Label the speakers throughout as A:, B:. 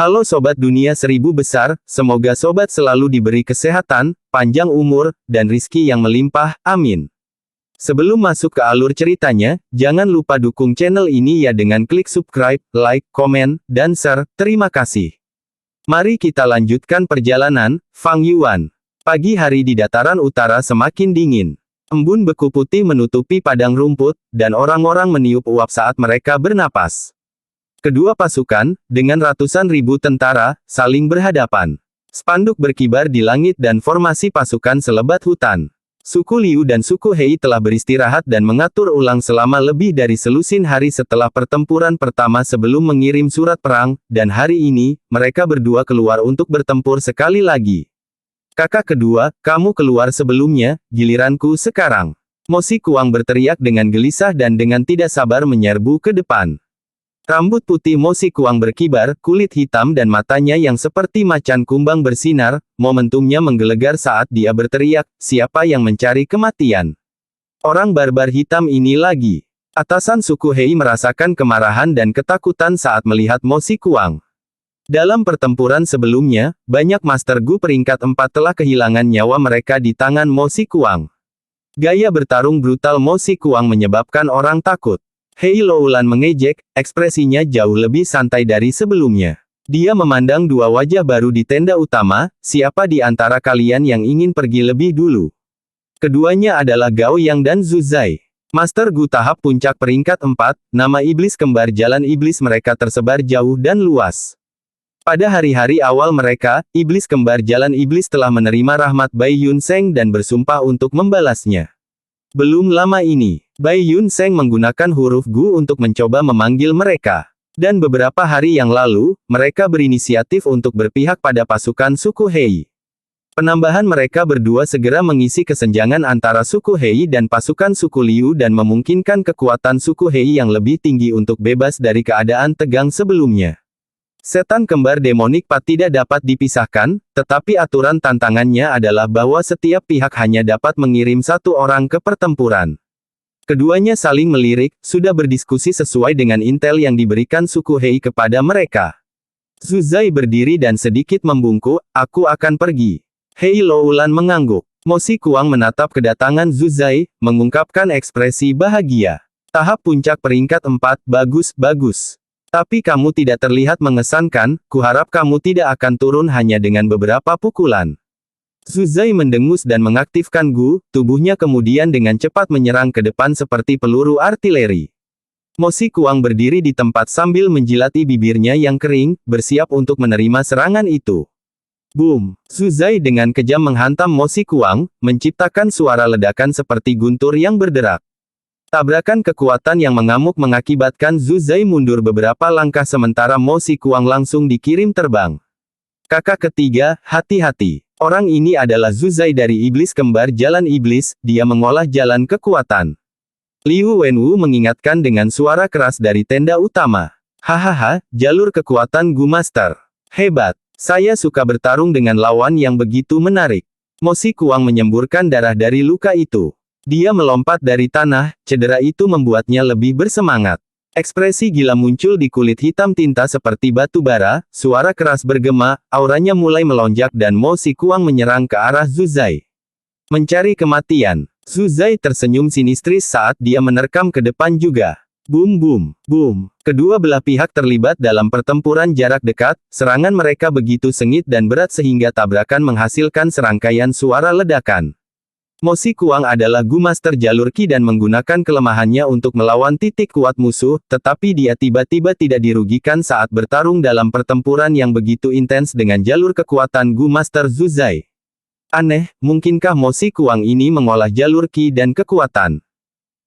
A: Halo Sobat Dunia Seribu Besar, semoga Sobat selalu diberi kesehatan, panjang umur, dan rizki yang melimpah, amin. Sebelum masuk ke alur ceritanya, jangan lupa dukung channel ini ya dengan klik subscribe, like, komen, dan share, terima kasih. Mari kita lanjutkan perjalanan, Fang Yuan. Pagi hari di dataran utara semakin dingin. Embun beku putih menutupi padang rumput, dan orang-orang meniup uap saat mereka bernapas. Kedua pasukan, dengan ratusan ribu tentara, saling berhadapan. Spanduk berkibar di langit dan formasi pasukan selebat hutan. Suku Liu dan suku Hei telah beristirahat dan mengatur ulang selama lebih dari selusin hari setelah pertempuran pertama sebelum mengirim surat perang, dan hari ini, mereka berdua keluar untuk bertempur sekali lagi. Kakak kedua, kamu keluar sebelumnya, giliranku sekarang. Mo Xikuang berteriak dengan gelisah dan dengan tidak sabar menyerbu ke depan. Rambut putih Mo Xikuang berkibar, kulit hitam dan matanya yang seperti macan kumbang bersinar, momentumnya menggelegar saat dia berteriak, siapa yang mencari kematian? Orang barbar hitam ini lagi. Atasan suku Hei merasakan kemarahan dan ketakutan saat melihat Mo Xikuang. Dalam pertempuran sebelumnya, banyak Master Gu peringkat 4 telah kehilangan nyawa mereka di tangan Mo Xikuang. Gaya bertarung brutal Mo Xikuang menyebabkan orang takut. Hei Loulan mengejek, ekspresinya jauh lebih santai dari sebelumnya. Dia memandang dua wajah baru di tenda utama, siapa di antara kalian yang ingin pergi lebih dulu? Keduanya adalah Gao Yang dan Zhu Zai. Master Gu tahap puncak peringkat 4, nama iblis kembar jalan iblis mereka tersebar jauh dan luas. Pada hari-hari awal mereka, iblis kembar jalan iblis telah menerima rahmat Bai Yun Seng dan bersumpah untuk membalasnya. Belum lama ini, Bai Yun Seng menggunakan huruf Gu untuk mencoba memanggil mereka. Dan beberapa hari yang lalu, mereka berinisiatif untuk berpihak pada pasukan suku Hei. Penambahan mereka berdua segera mengisi kesenjangan antara suku Hei dan pasukan suku Liu dan memungkinkan kekuatan suku Hei yang lebih tinggi untuk bebas dari keadaan tegang sebelumnya. Setan kembar demonik Pat tidak dapat dipisahkan, tetapi aturan tantangannya adalah bahwa setiap pihak hanya dapat mengirim satu orang ke pertempuran. Keduanya saling melirik, sudah berdiskusi sesuai dengan intel yang diberikan suku Hei kepada mereka. Zhu Zai berdiri dan sedikit membungkuk, aku akan pergi. Hei Loulan mengangguk. Mo Xikuang menatap kedatangan Zhu Zai, mengungkapkan ekspresi bahagia. Tahap puncak peringkat 4, bagus, bagus. Tapi kamu tidak terlihat mengesankan, kuharap kamu tidak akan turun hanya dengan beberapa pukulan. Zhu Zai mendengus dan mengaktifkan Gu, tubuhnya kemudian dengan cepat menyerang ke depan seperti peluru artileri. Mo Xikuang berdiri di tempat sambil menjilati bibirnya yang kering, bersiap untuk menerima serangan itu. Boom! Zhu Zai dengan kejam menghantam Mo Xikuang, menciptakan suara ledakan seperti guntur yang berderak. Tabrakan kekuatan yang mengamuk mengakibatkan Zhu Zai mundur beberapa langkah sementara Mo Xikuang langsung dikirim terbang. Kakak ketiga, hati-hati. Orang ini adalah Zhu Zai dari iblis kembar jalan iblis, dia mengolah jalan kekuatan. Liu Wenwu mengingatkan dengan suara keras dari tenda utama. Hahaha, jalur kekuatan Gu Master. Hebat. Saya suka bertarung dengan lawan yang begitu menarik. Mo Xikuang menyemburkan darah dari luka itu. Dia melompat dari tanah, cedera itu membuatnya lebih bersemangat. Ekspresi gila muncul di kulit hitam tinta seperti batu bara, suara keras bergema, auranya mulai melonjak dan Mo Xikuang menyerang ke arah Zhu Zai. Mencari kematian. Zhu Zai tersenyum sinistris saat dia menerkam ke depan juga. Boom boom, boom. Kedua belah pihak terlibat dalam pertempuran jarak dekat, serangan mereka begitu sengit dan berat sehingga tabrakan menghasilkan serangkaian suara ledakan. Mo Xikuang adalah Gu Master jalur Qi dan menggunakan kelemahannya untuk melawan titik kuat musuh, tetapi dia tiba-tiba tidak dirugikan saat bertarung dalam pertempuran yang begitu intens dengan jalur kekuatan Gu Master Zhu Zai. Aneh, mungkinkah Mo Xikuang ini mengolah jalur Qi dan kekuatan?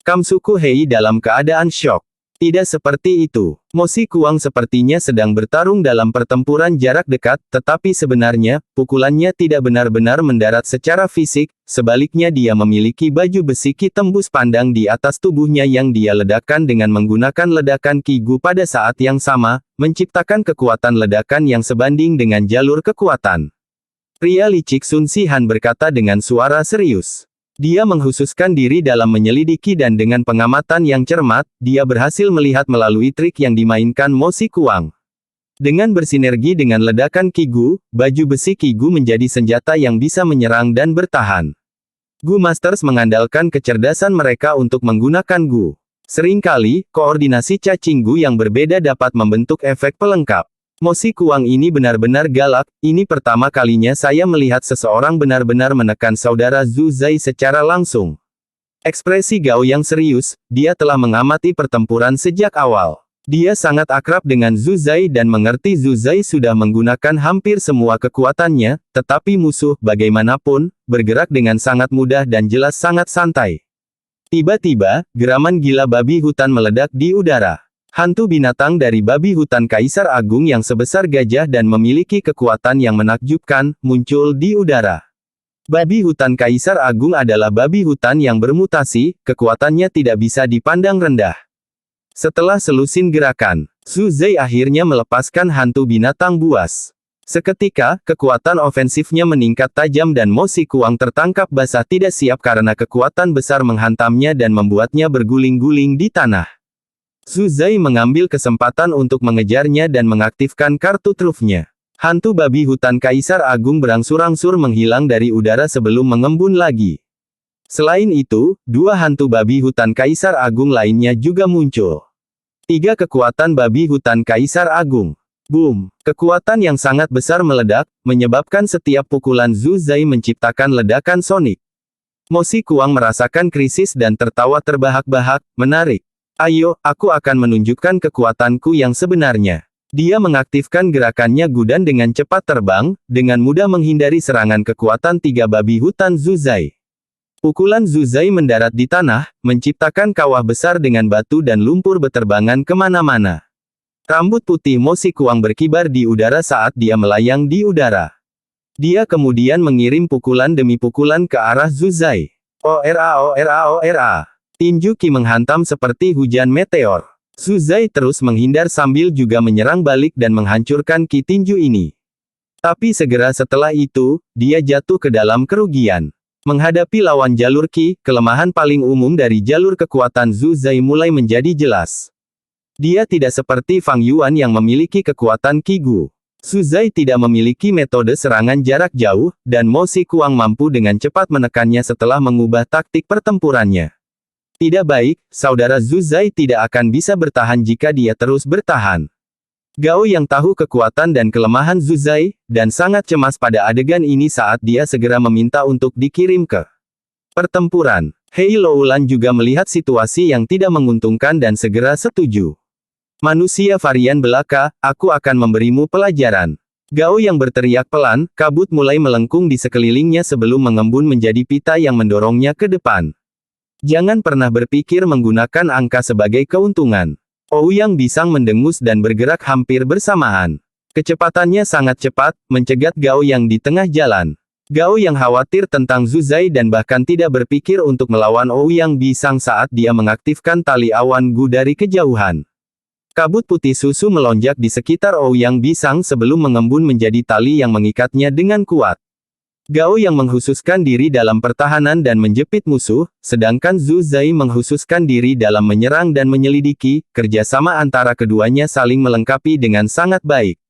A: Kam suku Hei dalam keadaan syok. Tidak seperti itu. Mo Xikuang sepertinya sedang bertarung dalam pertempuran jarak dekat, tetapi sebenarnya, pukulannya tidak benar-benar mendarat secara fisik, sebaliknya dia memiliki baju besi Qi tembus pandang di atas tubuhnya yang dia ledakkan dengan menggunakan ledakan Qi Gu pada saat yang sama, menciptakan kekuatan ledakan yang sebanding dengan jalur kekuatan. Pria licik Sun Xihan berkata dengan suara serius. Dia menghususkan diri dalam menyelidiki dan dengan pengamatan yang cermat, dia berhasil melihat melalui trik yang dimainkan Mo Xikuang. Dengan bersinergi dengan ledakan Ki-Gu, baju besi Ki-Gu menjadi senjata yang bisa menyerang dan bertahan. Gu Masters mengandalkan kecerdasan mereka untuk menggunakan Gu. Seringkali, koordinasi cacing Gu yang berbeda dapat membentuk efek pelengkap. Mosi Kuang ini benar-benar galak, ini pertama kalinya saya melihat seseorang benar-benar menekan saudara Zhu Zai secara langsung. Ekspresi Gao yang serius, dia telah mengamati pertempuran sejak awal. Dia sangat akrab dengan Zhu Zai dan mengerti Zhu Zai sudah menggunakan hampir semua kekuatannya, tetapi musuh, bagaimanapun, bergerak dengan sangat mudah dan jelas sangat santai. Tiba-tiba, geraman gila babi hutan meledak di udara. Hantu binatang dari babi hutan Kaisar Agung yang sebesar gajah dan memiliki kekuatan yang menakjubkan, muncul di udara. Babi hutan Kaisar Agung adalah babi hutan yang bermutasi, kekuatannya tidak bisa dipandang rendah. Setelah selusin gerakan, Zhu Zai akhirnya melepaskan hantu binatang buas. Seketika, kekuatan ofensifnya meningkat tajam dan Mosi Kuang tertangkap basah tidak siap karena kekuatan besar menghantamnya dan membuatnya berguling-guling di tanah. Zhu Zai mengambil kesempatan untuk mengejarnya dan mengaktifkan kartu trufnya. Hantu babi hutan Kaisar Agung berangsur-angsur menghilang dari udara sebelum mengembun lagi. Selain itu, dua hantu babi hutan Kaisar Agung lainnya juga muncul. 3 kekuatan babi hutan Kaisar Agung. Boom! Kekuatan yang sangat besar meledak, menyebabkan setiap pukulan Zhu Zai menciptakan ledakan sonik. Mosi Kuang merasakan krisis dan tertawa terbahak-bahak, menarik. Ayo, aku akan menunjukkan kekuatanku yang sebenarnya. Dia mengaktifkan gerakannya Gudan dengan cepat terbang, dengan mudah menghindari serangan kekuatan 3 babi hutan Zhu Zai. Pukulan Zhu Zai mendarat di tanah, menciptakan kawah besar dengan batu dan lumpur beterbangan kemana-mana. Rambut putih Mosi Kuang berkibar di udara saat dia melayang di udara. Dia kemudian mengirim pukulan demi pukulan ke arah Zhu Zai. Ora ora ora. Tinju Qi menghantam seperti hujan meteor. Zhu Zai terus menghindar sambil juga menyerang balik dan menghancurkan Qi tinju ini. Tapi segera setelah itu, dia jatuh ke dalam kerugian. Menghadapi lawan jalur Qi, kelemahan paling umum dari jalur kekuatan Zhu Zai mulai menjadi jelas. Dia tidak seperti Fang Yuan yang memiliki kekuatan Qi Gu. Zhu Zai tidak memiliki metode serangan jarak jauh, dan Mosi Kuang mampu dengan cepat menekannya setelah mengubah taktik pertempurannya. Tidak baik, saudara Zhu Zai tidak akan bisa bertahan jika dia terus bertahan. Gao yang tahu kekuatan dan kelemahan Zhu Zai, dan sangat cemas pada adegan ini saat dia segera meminta untuk dikirim ke pertempuran. Hei Loulan juga melihat situasi yang tidak menguntungkan dan segera setuju. Manusia varian belaka, aku akan memberimu pelajaran. Gao yang berteriak pelan, kabut mulai melengkung di sekelilingnya sebelum mengembun menjadi pita yang mendorongnya ke depan. Jangan pernah berpikir menggunakan angka sebagai keuntungan. Ouyang Bisang mendengus dan bergerak hampir bersamaan. Kecepatannya sangat cepat, mencegat Gao yang di tengah jalan. Gao yang khawatir tentang Zhu Zai dan bahkan tidak berpikir untuk melawan Ouyang Bisang saat dia mengaktifkan tali awan Gu dari kejauhan. Kabut putih susu melonjak di sekitar Ouyang Bisang sebelum mengembun menjadi tali yang mengikatnya dengan kuat. Gao yang menghususkan diri dalam pertahanan dan menjepit musuh, sedangkan Zhu Zai menghususkan diri dalam menyerang dan menyelidiki, kerjasama antara keduanya saling melengkapi dengan sangat baik.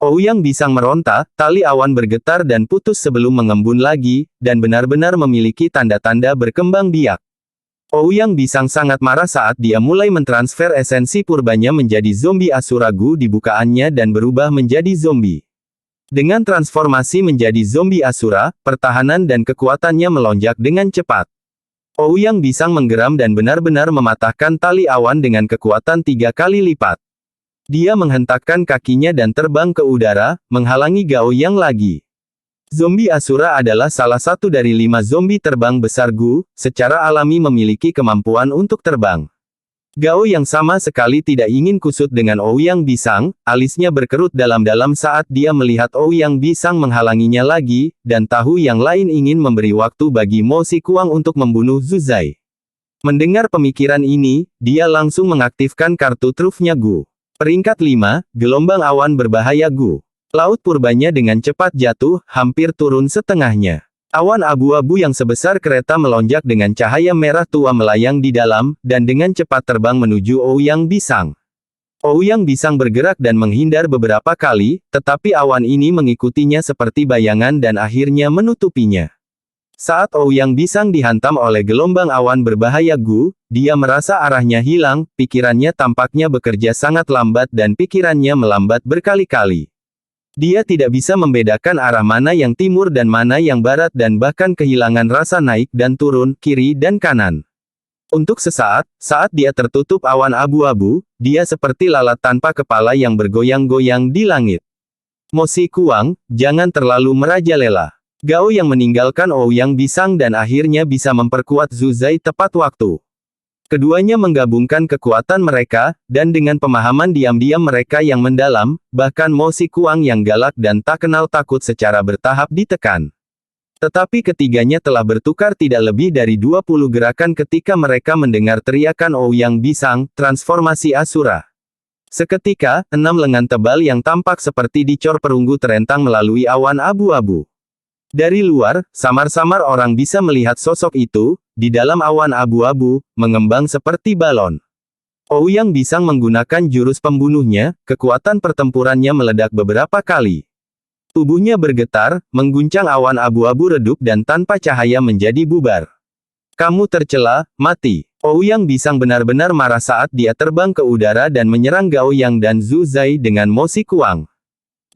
A: Ouyang Bisang meronta, tali awan bergetar dan putus sebelum mengembun lagi, dan benar-benar memiliki tanda-tanda berkembang biak. Ouyang Bisang sangat marah saat dia mulai mentransfer esensi purbanya menjadi zombie Asura Gu di bukaannya dan berubah menjadi zombie. Dengan transformasi menjadi zombie Asura, pertahanan dan kekuatannya melonjak dengan cepat. Ouyang Bisang menggeram dan benar-benar mematahkan tali awan dengan kekuatan 3 kali lipat. Dia menghentakkan kakinya dan terbang ke udara, menghalangi Gao yang lagi. Zombie Asura adalah salah satu dari 5 zombie terbang besar Gu, secara alami memiliki kemampuan untuk terbang. Gao yang sama sekali tidak ingin kusut dengan Ouyang Bisang, alisnya berkerut dalam-dalam saat dia melihat Ouyang Bisang menghalanginya lagi, dan tahu yang lain ingin memberi waktu bagi Mosi Kuang untuk membunuh Zhu Zai. Mendengar pemikiran ini, dia langsung mengaktifkan kartu trufnya Gu. Peringkat 5, gelombang awan berbahaya Gu. Laut purbanya dengan cepat jatuh, hampir turun setengahnya. Awan abu-abu yang sebesar kereta melonjak dengan cahaya merah tua melayang di dalam, dan dengan cepat terbang menuju Ouyang Bisang. Ouyang Bisang bergerak dan menghindar beberapa kali, tetapi awan ini mengikutinya seperti bayangan dan akhirnya menutupinya. Saat Ouyang Bisang dihantam oleh gelombang awan berbahaya Gu, dia merasa arahnya hilang, pikirannya tampaknya bekerja sangat lambat dan pikirannya melambat berkali-kali. Dia tidak bisa membedakan arah mana yang timur dan mana yang barat dan bahkan kehilangan rasa naik dan turun, kiri dan kanan. Untuk sesaat, saat dia tertutup awan abu-abu, dia seperti lalat tanpa kepala yang bergoyang-goyang di langit. Mo Si Kuang, jangan terlalu merajalela. Gao yang meninggalkan Ouyang Bisang dan akhirnya bisa memperkuat Zhu Zai tepat waktu. Keduanya menggabungkan kekuatan mereka, dan dengan pemahaman diam-diam mereka yang mendalam, bahkan Mo Si Kuang yang galak dan tak kenal takut secara bertahap ditekan. Tetapi ketiganya telah bertukar tidak lebih dari 20 gerakan ketika mereka mendengar teriakan Ouyang Bisang, transformasi Asura. Seketika, 6 lengan tebal yang tampak seperti dicor perunggu terentang melalui awan abu-abu. Dari luar, samar-samar orang bisa melihat sosok itu, di dalam awan abu-abu, mengembang seperti balon. Ouyang Bisang menggunakan jurus pembunuhnya, kekuatan pertempurannya meledak beberapa kali. Tubuhnya bergetar, mengguncang awan abu-abu redup dan tanpa cahaya menjadi bubar. Kamu tercela, mati. Ouyang Bisang benar-benar marah saat dia terbang ke udara dan menyerang Gao Yang dan Zhu Zai dengan Mo Si Kuang.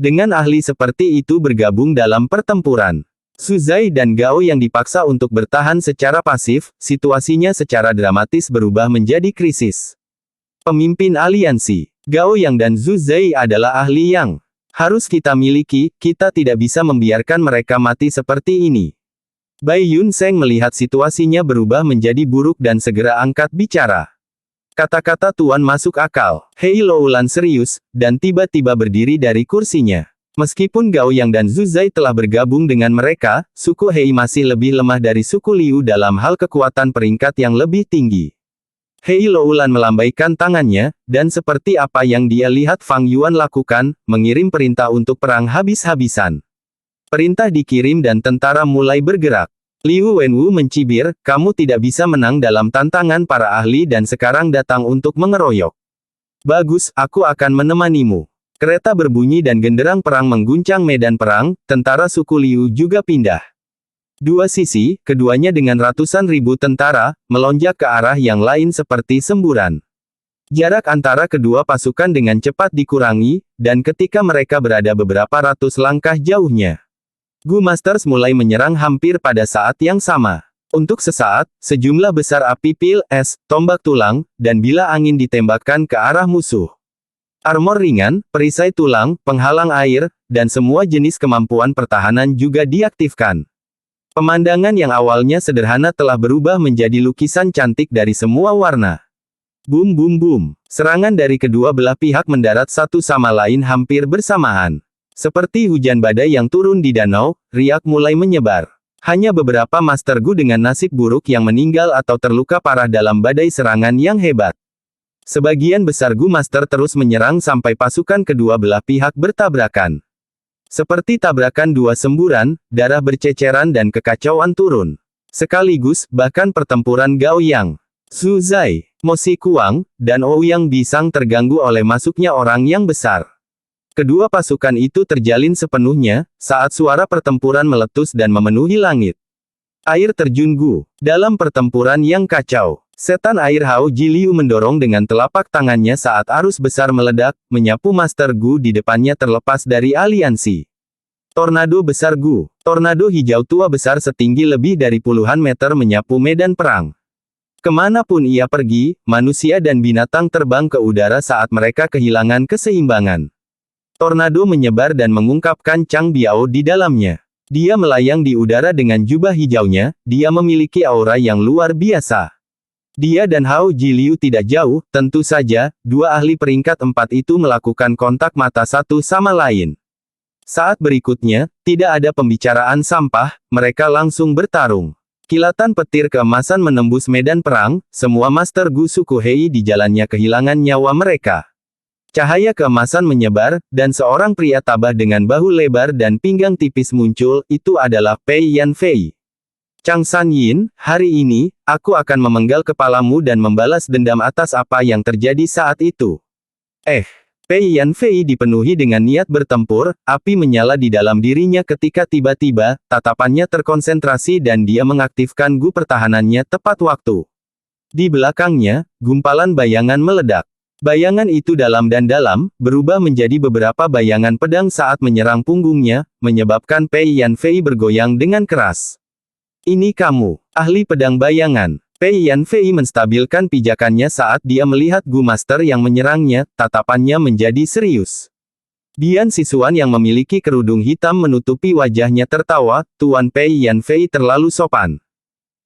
A: Dengan ahli seperti itu bergabung dalam pertempuran, Zhu Zai dan Gao yang dipaksa untuk bertahan secara pasif, situasinya secara dramatis berubah menjadi krisis. Pemimpin aliansi, Gao Yang dan Zhu Zai adalah ahli yang harus kita miliki, kita tidak bisa membiarkan mereka mati seperti ini. Bai Yun Seng melihat situasinya berubah menjadi buruk dan segera angkat bicara. Kata-kata Tuan masuk akal. Hei Loulan serius, dan tiba-tiba berdiri dari kursinya. Meskipun Gao Yang dan Zhu Zai telah bergabung dengan mereka, suku Hei masih lebih lemah dari suku Liu dalam hal kekuatan peringkat yang lebih tinggi. Hei Loulan melambaikan tangannya, dan seperti apa yang dia lihat Fang Yuan lakukan, mengirim perintah untuk perang habis-habisan. Perintah dikirim dan tentara mulai bergerak. Liu Wenwu mencibir, kamu tidak bisa menang dalam tantangan para ahli dan sekarang datang untuk mengeroyok. Bagus, aku akan menemanimu. Kereta berbunyi dan genderang perang mengguncang medan perang, tentara suku Liu juga pindah. Dua sisi, keduanya dengan ratusan ribu tentara, melonjak ke arah yang lain seperti semburan. Jarak antara kedua pasukan dengan cepat dikurangi, dan ketika mereka berada beberapa ratus langkah jauhnya, Gu Masters mulai menyerang hampir pada saat yang sama. Untuk sesaat, sejumlah besar api pil, es, tombak tulang, dan bila angin ditembakkan ke arah musuh. Armor ringan, perisai tulang, penghalang air, dan semua jenis kemampuan pertahanan juga diaktifkan. Pemandangan yang awalnya sederhana telah berubah menjadi lukisan cantik dari semua warna. Boom boom boom. Serangan dari kedua belah pihak mendarat satu sama lain hampir bersamaan. Seperti hujan badai yang turun di danau, riak mulai menyebar. Hanya beberapa Master Gu dengan nasib buruk yang meninggal atau terluka parah dalam badai serangan yang hebat. Sebagian besar Gu Master terus menyerang sampai pasukan kedua belah pihak bertabrakan. Seperti tabrakan dua semburan, darah berceceran dan kekacauan turun. Sekaligus, bahkan pertempuran Gao Yang, Zhu Zai, Mo Si Kuang, dan Ouyang Bisang terganggu oleh masuknya orang yang besar. Kedua pasukan itu terjalin sepenuhnya, saat suara pertempuran meletus dan memenuhi langit. Air terjun Gu. Dalam pertempuran yang kacau, setan air Hao Ji Liu mendorong dengan telapak tangannya saat arus besar meledak, menyapu Master Gu di depannya terlepas dari aliansi. Tornado besar Gu. Tornado hijau tua besar setinggi lebih dari puluhan meter menyapu medan perang. Kemanapun ia pergi, manusia dan binatang terbang ke udara saat mereka kehilangan keseimbangan. Tornado menyebar dan mengungkapkan Chang Biao di dalamnya. Dia melayang di udara dengan jubah hijaunya, dia memiliki aura yang luar biasa. Dia dan Hao Ji Liu tidak jauh, tentu saja, dua ahli peringkat 4 itu melakukan kontak mata satu sama lain. Saat berikutnya, tidak ada pembicaraan sampah, mereka langsung bertarung. Kilatan petir keemasan menembus medan perang, semua Master Gu suku Hei di jalannya kehilangan nyawa mereka. Cahaya keemasan menyebar, dan seorang pria tabah dengan bahu lebar dan pinggang tipis muncul, itu adalah Pei Yan Fei. Chang San Yin, hari ini, aku akan memenggal kepalamu dan membalas dendam atas apa yang terjadi saat itu. Pei Yanfei dipenuhi dengan niat bertempur, api menyala di dalam dirinya ketika tiba-tiba, tatapannya terkonsentrasi dan dia mengaktifkan gu pertahanannya tepat waktu. Di belakangnya, gumpalan bayangan meledak. Bayangan itu dalam dan dalam, berubah menjadi beberapa bayangan pedang saat menyerang punggungnya, menyebabkan Pei Yanfei bergoyang dengan keras. Ini kamu, ahli pedang bayangan. Pei Yanfei menstabilkan pijakannya saat dia melihat Gu Master yang menyerangnya, tatapannya menjadi serius. Bian Sisuan yang memiliki kerudung hitam menutupi wajahnya tertawa, Tuan Pei Yanfei terlalu sopan.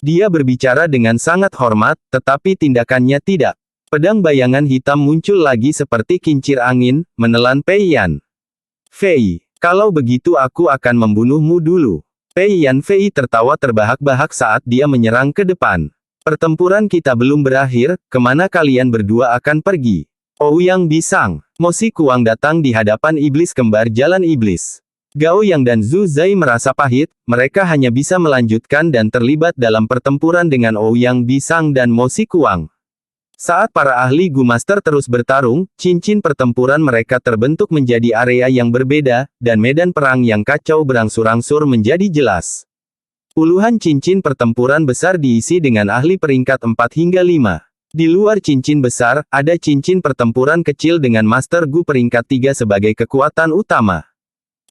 A: Dia berbicara dengan sangat hormat, tetapi tindakannya tidak. Pedang bayangan hitam muncul lagi seperti kincir angin, menelan Pei Yanfei. Kalau begitu aku akan membunuhmu dulu. Pei Yanfei tertawa terbahak-bahak saat dia menyerang ke depan. Pertempuran kita belum berakhir, kemana kalian berdua akan pergi? Ouyang Bisang, Mo Si Kuang datang di hadapan iblis kembar jalan iblis. Gao Yang dan Zhu Zai merasa pahit, mereka hanya bisa melanjutkan dan terlibat dalam pertempuran dengan Ouyang Bisang dan Mo Si Kuang. Saat para ahli Gu Master terus bertarung, cincin pertempuran mereka terbentuk menjadi area yang berbeda, dan medan perang yang kacau berangsur-angsur menjadi jelas. Puluhan cincin pertempuran besar diisi dengan ahli peringkat 4 hingga 5. Di luar cincin besar, ada cincin pertempuran kecil dengan Master Gu peringkat 3 sebagai kekuatan utama.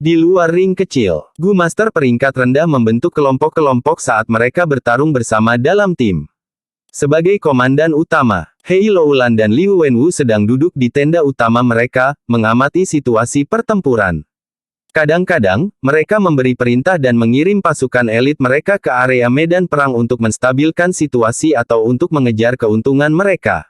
A: Di luar ring kecil, Gu Master peringkat rendah membentuk kelompok-kelompok saat mereka bertarung bersama dalam tim. Sebagai komandan utama, Hei Loulan dan Liu Wenwu sedang duduk di tenda utama mereka, mengamati situasi pertempuran. Kadang-kadang, mereka memberi perintah dan mengirim pasukan elit mereka ke area medan perang untuk menstabilkan situasi atau untuk mengejar keuntungan mereka.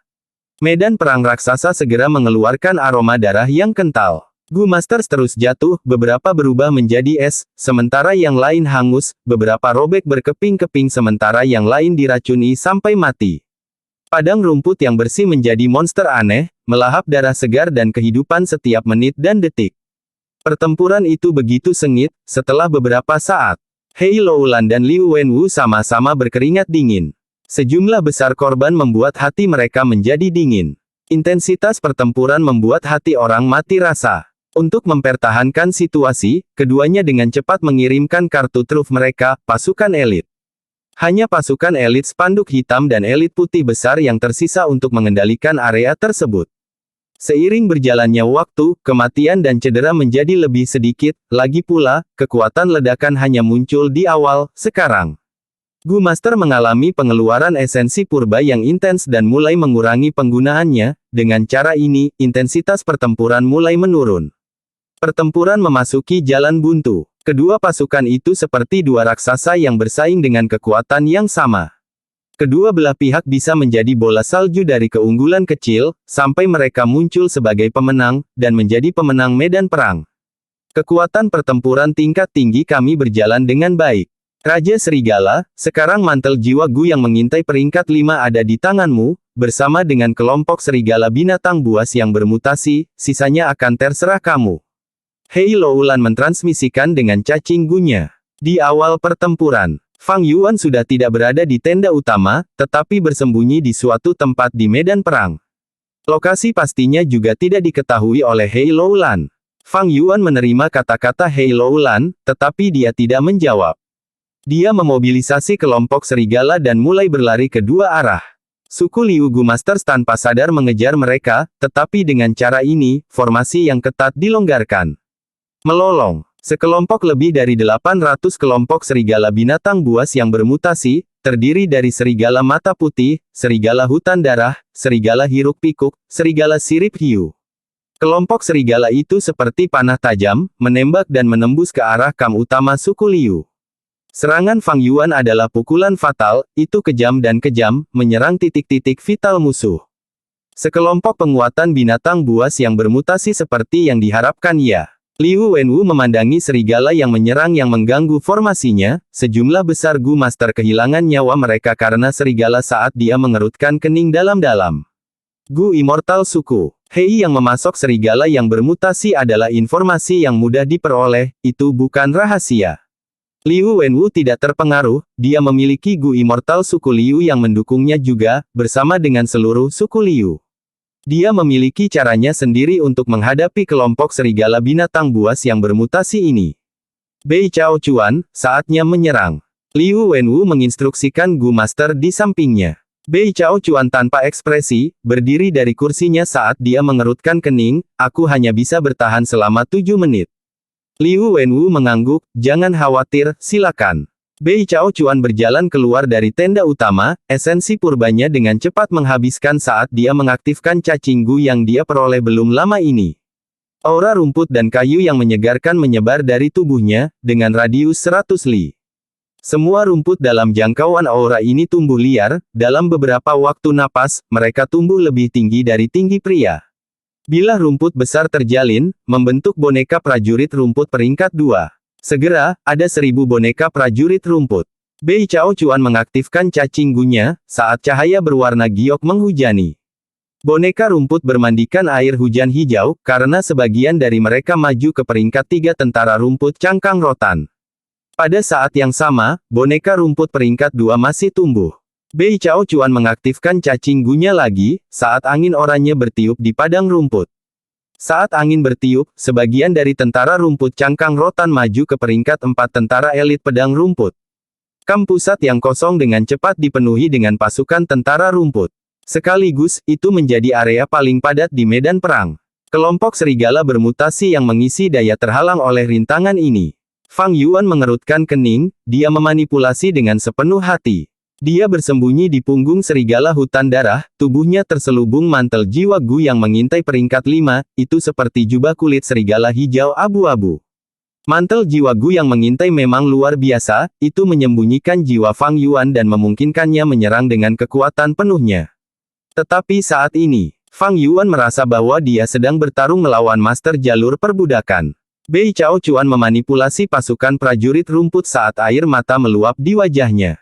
A: Medan perang raksasa segera mengeluarkan aroma darah yang kental. Gu Masters terus jatuh, beberapa berubah menjadi es, sementara yang lain hangus, beberapa robek berkeping-keping sementara yang lain diracuni sampai mati. Padang rumput yang bersih menjadi monster aneh, melahap darah segar dan kehidupan setiap menit dan detik. Pertempuran itu begitu sengit, setelah beberapa saat, Hei Loulan dan Liu Wenwu sama-sama berkeringat dingin. Sejumlah besar korban membuat hati mereka menjadi dingin. Intensitas pertempuran membuat hati orang mati rasa. Untuk mempertahankan situasi, keduanya dengan cepat mengirimkan kartu truf mereka, pasukan elit. Hanya pasukan elit spanduk hitam dan elit putih besar yang tersisa untuk mengendalikan area tersebut. Seiring berjalannya waktu, kematian dan cedera menjadi lebih sedikit, lagi pula, kekuatan ledakan hanya muncul di awal, sekarang. Gu Master mengalami pengeluaran esensi purba yang intens dan mulai mengurangi penggunaannya, dengan cara ini, intensitas pertempuran mulai menurun. Pertempuran memasuki jalan buntu. Kedua pasukan itu seperti dua raksasa yang bersaing dengan kekuatan yang sama. Kedua belah pihak bisa menjadi bola salju dari keunggulan kecil, sampai mereka muncul sebagai pemenang, dan menjadi pemenang medan perang. Kekuatan pertempuran tingkat tinggi kami berjalan dengan baik. Raja Serigala, sekarang mantel jiwa Gu yang mengintai peringkat 5 ada di tanganmu, bersama dengan kelompok serigala binatang buas yang bermutasi, sisanya akan terserah kamu. Hei Loulan mentransmisikan dengan cacing Gu-nya. Di awal pertempuran, Fang Yuan sudah tidak berada di tenda utama, tetapi bersembunyi di suatu tempat di medan perang. Lokasi pastinya juga tidak diketahui oleh Hei Loulan. Fang Yuan menerima kata-kata Hei Loulan, tetapi dia tidak menjawab. Dia memobilisasi kelompok serigala dan mulai berlari ke dua arah. Suku Liu Gu Masters tanpa sadar mengejar mereka, tetapi dengan cara ini, formasi yang ketat dilonggarkan. Melolong. Sekelompok lebih dari 800 kelompok serigala binatang buas yang bermutasi, terdiri dari serigala mata putih, serigala hutan darah, serigala hiruk pikuk, serigala sirip hiu. Kelompok serigala itu seperti panah tajam, menembak dan menembus ke arah kam utama suku Liu. Serangan Fang Yuan adalah pukulan fatal, itu kejam dan kejam, menyerang titik-titik vital musuh. Sekelompok penguatan binatang buas yang bermutasi seperti yang diharapkan ya. Liu Wenwu memandangi serigala yang menyerang yang mengganggu formasinya, sejumlah besar Gu Master kehilangan nyawa mereka karena serigala saat dia mengerutkan kening dalam-dalam. Gu Immortal Suku. Hei yang memasok serigala yang bermutasi adalah informasi yang mudah diperoleh, itu bukan rahasia. Liu Wenwu tidak terpengaruh, dia memiliki Gu Immortal Suku Liu yang mendukungnya juga, bersama dengan seluruh suku Liu. Dia memiliki caranya sendiri untuk menghadapi kelompok serigala binatang buas yang bermutasi ini. Bei Chao Chuan, saatnya menyerang. Liu Wenwu menginstruksikan Gu Master di sampingnya. Bei Chao Chuan tanpa ekspresi, berdiri dari kursinya saat dia mengerutkan kening, aku hanya bisa bertahan selama 7 menit. Liu Wenwu mengangguk, jangan khawatir, silakan. Bei Chao Chuan berjalan keluar dari tenda utama, esensi purbanya dengan cepat menghabiskan saat dia mengaktifkan cacing Gu yang dia peroleh belum lama ini. Aura rumput dan kayu yang menyegarkan menyebar dari tubuhnya, dengan radius 100 li. Semua rumput dalam jangkauan aura ini tumbuh liar, dalam beberapa waktu napas, mereka tumbuh lebih tinggi dari tinggi pria. Bilah rumput besar terjalin, membentuk boneka prajurit rumput peringkat 2. Segera, ada 1000 boneka prajurit rumput. Bei Chao Chuan mengaktifkan cacing Gu-nya, saat cahaya berwarna giok menghujani. Boneka rumput bermandikan air hujan hijau, karena sebagian dari mereka maju ke peringkat 3 tentara rumput cangkang rotan. Pada saat yang sama, boneka rumput peringkat 2 masih tumbuh. Bei Chao Chuan mengaktifkan cacing Gu-nya lagi, saat angin oranye bertiup di padang rumput. Saat angin bertiup, sebagian dari tentara rumput cangkang rotan maju ke peringkat 4 tentara elit pedang rumput. Kamp pusat yang kosong dengan cepat dipenuhi dengan pasukan tentara rumput. Sekaligus, itu menjadi area paling padat di medan perang. Kelompok serigala bermutasi yang mengisi daya terhalang oleh rintangan ini. Fang Yuan mengerutkan kening, dia memanipulasi dengan sepenuh hati. Dia bersembunyi di punggung serigala hutan darah, tubuhnya terselubung mantel jiwa Gu yang mengintai peringkat 5, itu seperti jubah kulit serigala hijau abu-abu. Mantel jiwa Gu yang mengintai memang luar biasa, itu menyembunyikan jiwa Fang Yuan dan memungkinkannya menyerang dengan kekuatan penuhnya. Tetapi saat ini, Fang Yuan merasa bahwa dia sedang bertarung melawan master jalur perbudakan. Bei Chao Chuan memanipulasi pasukan prajurit rumput saat air mata meluap di wajahnya.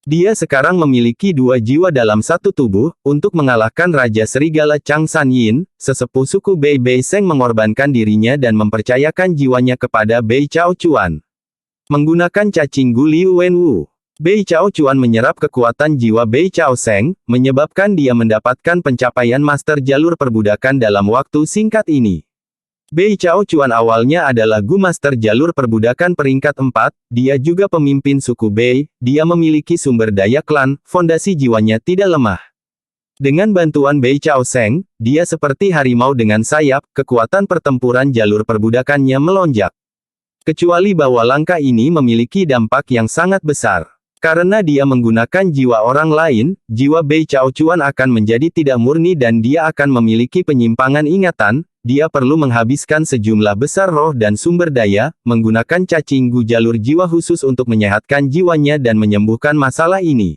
A: Dia sekarang memiliki 2 jiwa dalam satu tubuh, untuk mengalahkan Raja Serigala Chang San Yin, sesepuh suku Bei Bei Seng mengorbankan dirinya dan mempercayakan jiwanya kepada Bei Chao Chuan. Menggunakan cacing Gu Liu Wenwu, Bei Chao Chuan menyerap kekuatan jiwa Bei Chao Seng, menyebabkan dia mendapatkan pencapaian master jalur perbudakan dalam waktu singkat ini. Bei Chao Chuan awalnya adalah Gu Master jalur perbudakan peringkat 4, dia juga pemimpin suku Bei, dia memiliki sumber daya klan, fondasi jiwanya tidak lemah. Dengan bantuan Bei Chao Seng, dia seperti harimau dengan sayap, kekuatan pertempuran jalur perbudakannya melonjak. Kecuali bahwa langkah ini memiliki dampak yang sangat besar. Karena dia menggunakan jiwa orang lain, jiwa Bei Chao Chuan akan menjadi tidak murni dan dia akan memiliki penyimpangan ingatan. Dia perlu menghabiskan sejumlah besar roh dan sumber daya, menggunakan cacing Gu jalur jiwa khusus untuk menyehatkan jiwanya dan menyembuhkan masalah ini.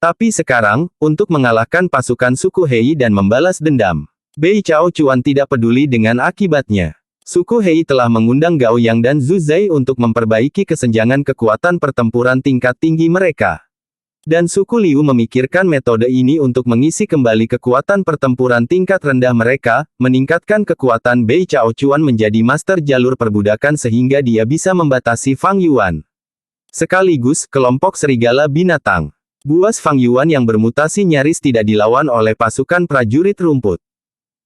A: Tapi sekarang, untuk mengalahkan pasukan suku Hei dan membalas dendam, Bei Chao Chuan tidak peduli dengan akibatnya. Suku Hei telah mengundang Gao Yang dan Zhu Zai untuk memperbaiki kesenjangan kekuatan pertempuran tingkat tinggi mereka. Dan suku Liu memikirkan metode ini untuk mengisi kembali kekuatan pertempuran tingkat rendah mereka, meningkatkan kekuatan Bei Chao Chuan menjadi master jalur perbudakan sehingga dia bisa membatasi Fang Yuan. Sekaligus, kelompok serigala binatang buas Fang Yuan yang bermutasi nyaris tidak dilawan oleh pasukan prajurit rumput.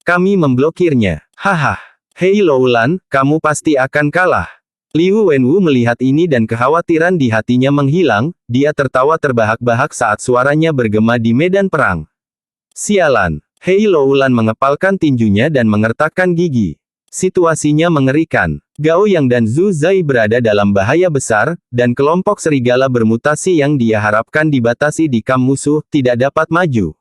A: Kami memblokirnya. Haha. Hei Loulan, kamu pasti akan kalah. Liu Wenwu melihat ini dan kekhawatiran di hatinya menghilang, dia tertawa terbahak-bahak saat suaranya bergema di medan perang. Sialan. Hei Loulan mengepalkan tinjunya dan mengertakkan gigi. Situasinya mengerikan. Gao Yang dan Zhu Zai berada dalam bahaya besar, dan kelompok serigala bermutasi yang dia harapkan dibatasi di kamp musuh, tidak dapat maju.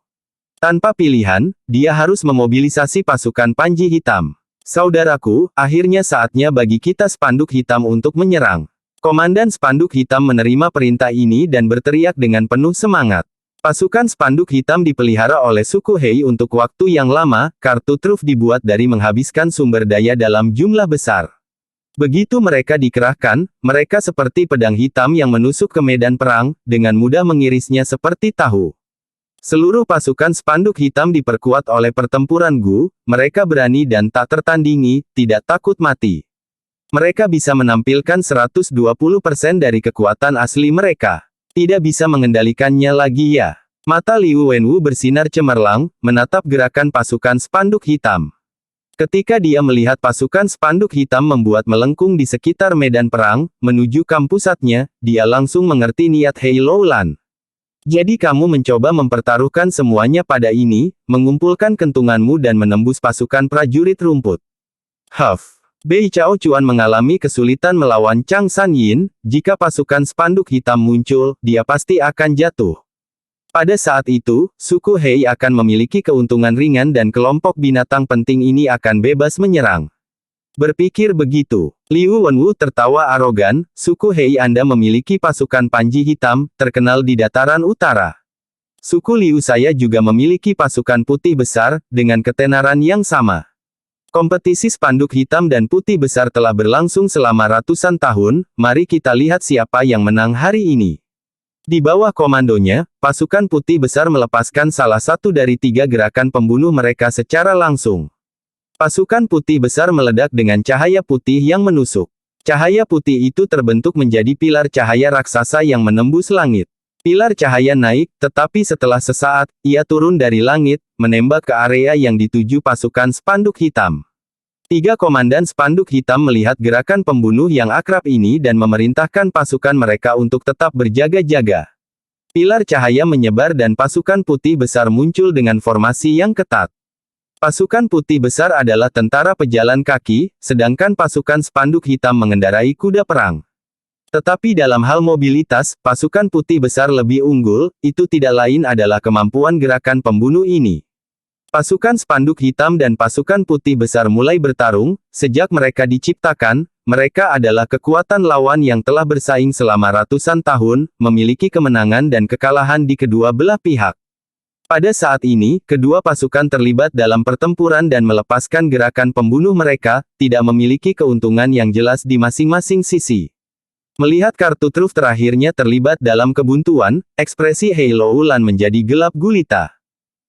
A: Tanpa pilihan, dia harus memobilisasi pasukan Panji Hitam. Saudaraku, akhirnya saatnya bagi kita spanduk hitam untuk menyerang. Komandan spanduk hitam menerima perintah ini dan berteriak dengan penuh semangat. Pasukan spanduk hitam dipelihara oleh suku Hei untuk waktu yang lama, kartu truf dibuat dari menghabiskan sumber daya dalam jumlah besar. Begitu mereka dikerahkan, mereka seperti pedang hitam yang menusuk ke medan perang, dengan mudah mengirisnya seperti tahu. Seluruh pasukan spanduk hitam diperkuat oleh pertempuran Gu, mereka berani dan tak tertandingi, tidak takut mati. Mereka bisa menampilkan 120% dari kekuatan asli mereka. Tidak bisa mengendalikannya lagi ya. Mata Liu Wenwu bersinar cemerlang, menatap gerakan pasukan spanduk hitam. Ketika dia melihat pasukan spanduk hitam membuat melengkung di sekitar medan perang, menuju kampusatnya, dia langsung mengerti niat Hei Loulan. Jadi kamu mencoba mempertaruhkan semuanya pada ini, mengumpulkan kentunganmu dan menembus pasukan prajurit rumput. Huff. Bei Chao Chuan mengalami kesulitan melawan Chang San Yin, jika pasukan spanduk hitam muncul, dia pasti akan jatuh. Pada saat itu, suku Hei akan memiliki keuntungan ringan dan kelompok binatang penting ini akan bebas menyerang. Berpikir begitu, Liu Wenwu tertawa arogan, suku Hei Anda memiliki pasukan panji hitam, terkenal di dataran utara. Suku Liu saya juga memiliki pasukan putih besar, dengan ketenaran yang sama. Kompetisi spanduk hitam dan putih besar telah berlangsung selama ratusan tahun, mari kita lihat siapa yang menang hari ini. Di bawah komandonya, pasukan putih besar melepaskan salah satu dari 3 gerakan pembunuh mereka secara langsung. Pasukan putih besar meledak dengan cahaya putih yang menusuk. Cahaya putih itu terbentuk menjadi pilar cahaya raksasa yang menembus langit. Pilar cahaya naik, tetapi setelah sesaat, ia turun dari langit, menembak ke area yang dituju pasukan spanduk hitam. 3 komandan spanduk hitam melihat gerakan pembunuh yang akrab ini dan memerintahkan pasukan mereka untuk tetap berjaga-jaga. Pilar cahaya menyebar dan pasukan putih besar muncul dengan formasi yang ketat. Pasukan putih besar adalah tentara pejalan kaki, sedangkan pasukan spanduk hitam mengendarai kuda perang. Tetapi dalam hal mobilitas, pasukan putih besar lebih unggul, itu tidak lain adalah kemampuan gerakan pembunuh ini. Pasukan spanduk hitam dan pasukan putih besar mulai bertarung, sejak mereka diciptakan, mereka adalah kekuatan lawan yang telah bersaing selama ratusan tahun, memiliki kemenangan dan kekalahan di kedua belah pihak. Pada saat ini, kedua pasukan terlibat dalam pertempuran dan melepaskan gerakan pembunuh mereka, tidak memiliki keuntungan yang jelas di masing-masing sisi. Melihat kartu truf terakhirnya terlibat dalam kebuntuan, ekspresi Hei Loulan menjadi gelap gulita.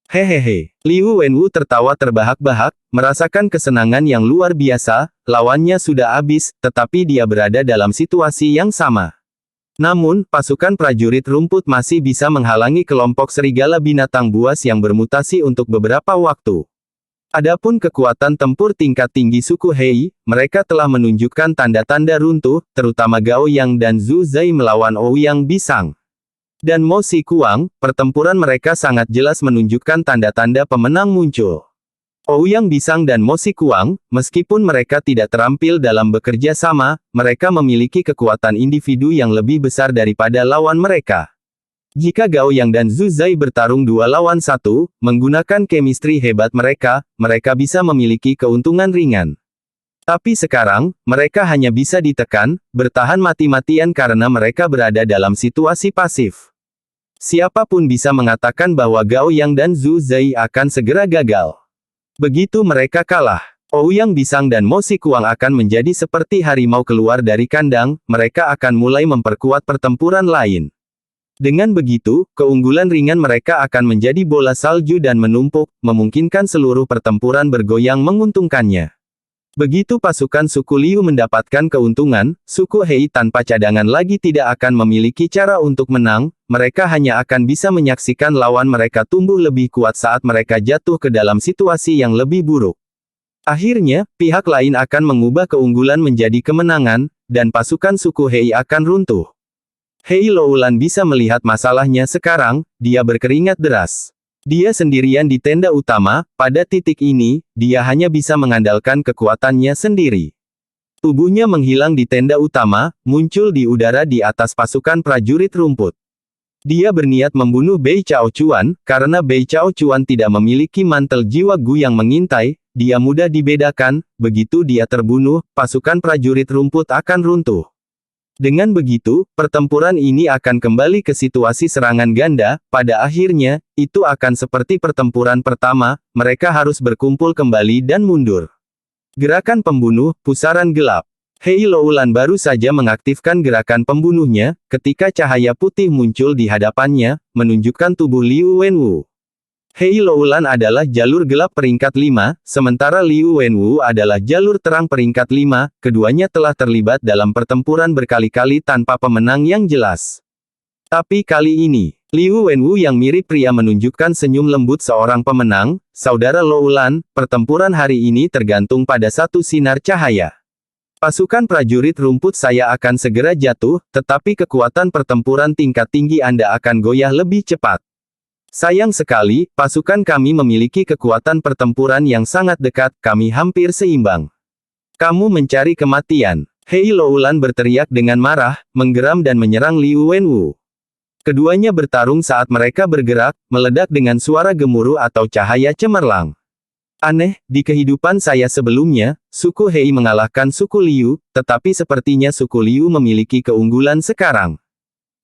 A: Hehehe. Liu Wenwu tertawa terbahak-bahak, merasakan kesenangan yang luar biasa, lawannya sudah habis, tetapi dia berada dalam situasi yang sama. Namun, pasukan prajurit rumput masih bisa menghalangi kelompok serigala binatang buas yang bermutasi untuk beberapa waktu. Adapun kekuatan tempur tingkat tinggi suku Hei, mereka telah menunjukkan tanda-tanda runtuh, terutama Gao Yang dan Zhu Zai melawan Ouyang Bisang. Dan Mo Si Kuang, pertempuran mereka sangat jelas menunjukkan tanda-tanda pemenang muncul. Ouyang Bisang dan Mo Si Kuang, meskipun mereka tidak terampil dalam bekerja sama, mereka memiliki kekuatan individu yang lebih besar daripada lawan mereka. Jika Gao Yang dan Zhu Zai bertarung 2 lawan 1, menggunakan chemistry hebat mereka, mereka bisa memiliki keuntungan ringan. Tapi sekarang, mereka hanya bisa ditekan, bertahan mati-matian karena mereka berada dalam situasi pasif. Siapapun bisa mengatakan bahwa Gao Yang dan Zhu Zai akan segera gagal. Begitu mereka kalah, Ouyang Bisang dan Mo Si Kuang akan menjadi seperti harimau keluar dari kandang, mereka akan mulai memperkuat pertempuran lain. Dengan begitu, keunggulan ringan mereka akan menjadi bola salju dan menumpuk, memungkinkan seluruh pertempuran bergoyang menguntungkannya. Begitu pasukan suku Liu mendapatkan keuntungan, suku Hei tanpa cadangan lagi tidak akan memiliki cara untuk menang, mereka hanya akan bisa menyaksikan lawan mereka tumbuh lebih kuat saat mereka jatuh ke dalam situasi yang lebih buruk. Akhirnya, pihak lain akan mengubah keunggulan menjadi kemenangan, dan pasukan suku Hei akan runtuh. Hei Loulan bisa melihat masalahnya sekarang, dia berkeringat deras. Dia sendirian di tenda utama, pada titik ini, dia hanya bisa mengandalkan kekuatannya sendiri. Tubuhnya menghilang di tenda utama, muncul di udara di atas pasukan prajurit rumput. Dia berniat membunuh Bei Chao Chuan, karena Bei Chao Chuan tidak memiliki mantel jiwa Gu yang mengintai, dia mudah dibedakan, begitu dia terbunuh, pasukan prajurit rumput akan runtuh. Dengan begitu, pertempuran ini akan kembali ke situasi serangan ganda, pada akhirnya, itu akan seperti pertempuran pertama, mereka harus berkumpul kembali dan mundur. Gerakan pembunuh, pusaran gelap. Hei Loulan baru saja mengaktifkan gerakan pembunuhnya, ketika cahaya putih muncul di hadapannya, menunjukkan tubuh Liu Wenwu. Hei Loulan adalah jalur gelap peringkat 5, sementara Liu Wenwu adalah jalur terang peringkat 5, keduanya telah terlibat dalam pertempuran berkali-kali tanpa pemenang yang jelas. Tapi kali ini, Liu Wenwu yang mirip pria menunjukkan senyum lembut seorang pemenang, saudara Loulan, pertempuran hari ini tergantung pada satu sinar cahaya. Pasukan prajurit rumput saya akan segera jatuh, tetapi kekuatan pertempuran tingkat tinggi Anda akan goyah lebih cepat. Sayang sekali, pasukan kami memiliki kekuatan pertempuran yang sangat dekat, kami hampir seimbang. Kamu mencari kematian. Hei Loulan berteriak dengan marah, menggeram dan menyerang Liu Wenwu. Keduanya bertarung saat mereka bergerak, meledak dengan suara gemuruh atau cahaya cemerlang. Aneh, di kehidupan saya sebelumnya, suku Hei mengalahkan suku Liu, tetapi sepertinya suku Liu memiliki keunggulan sekarang.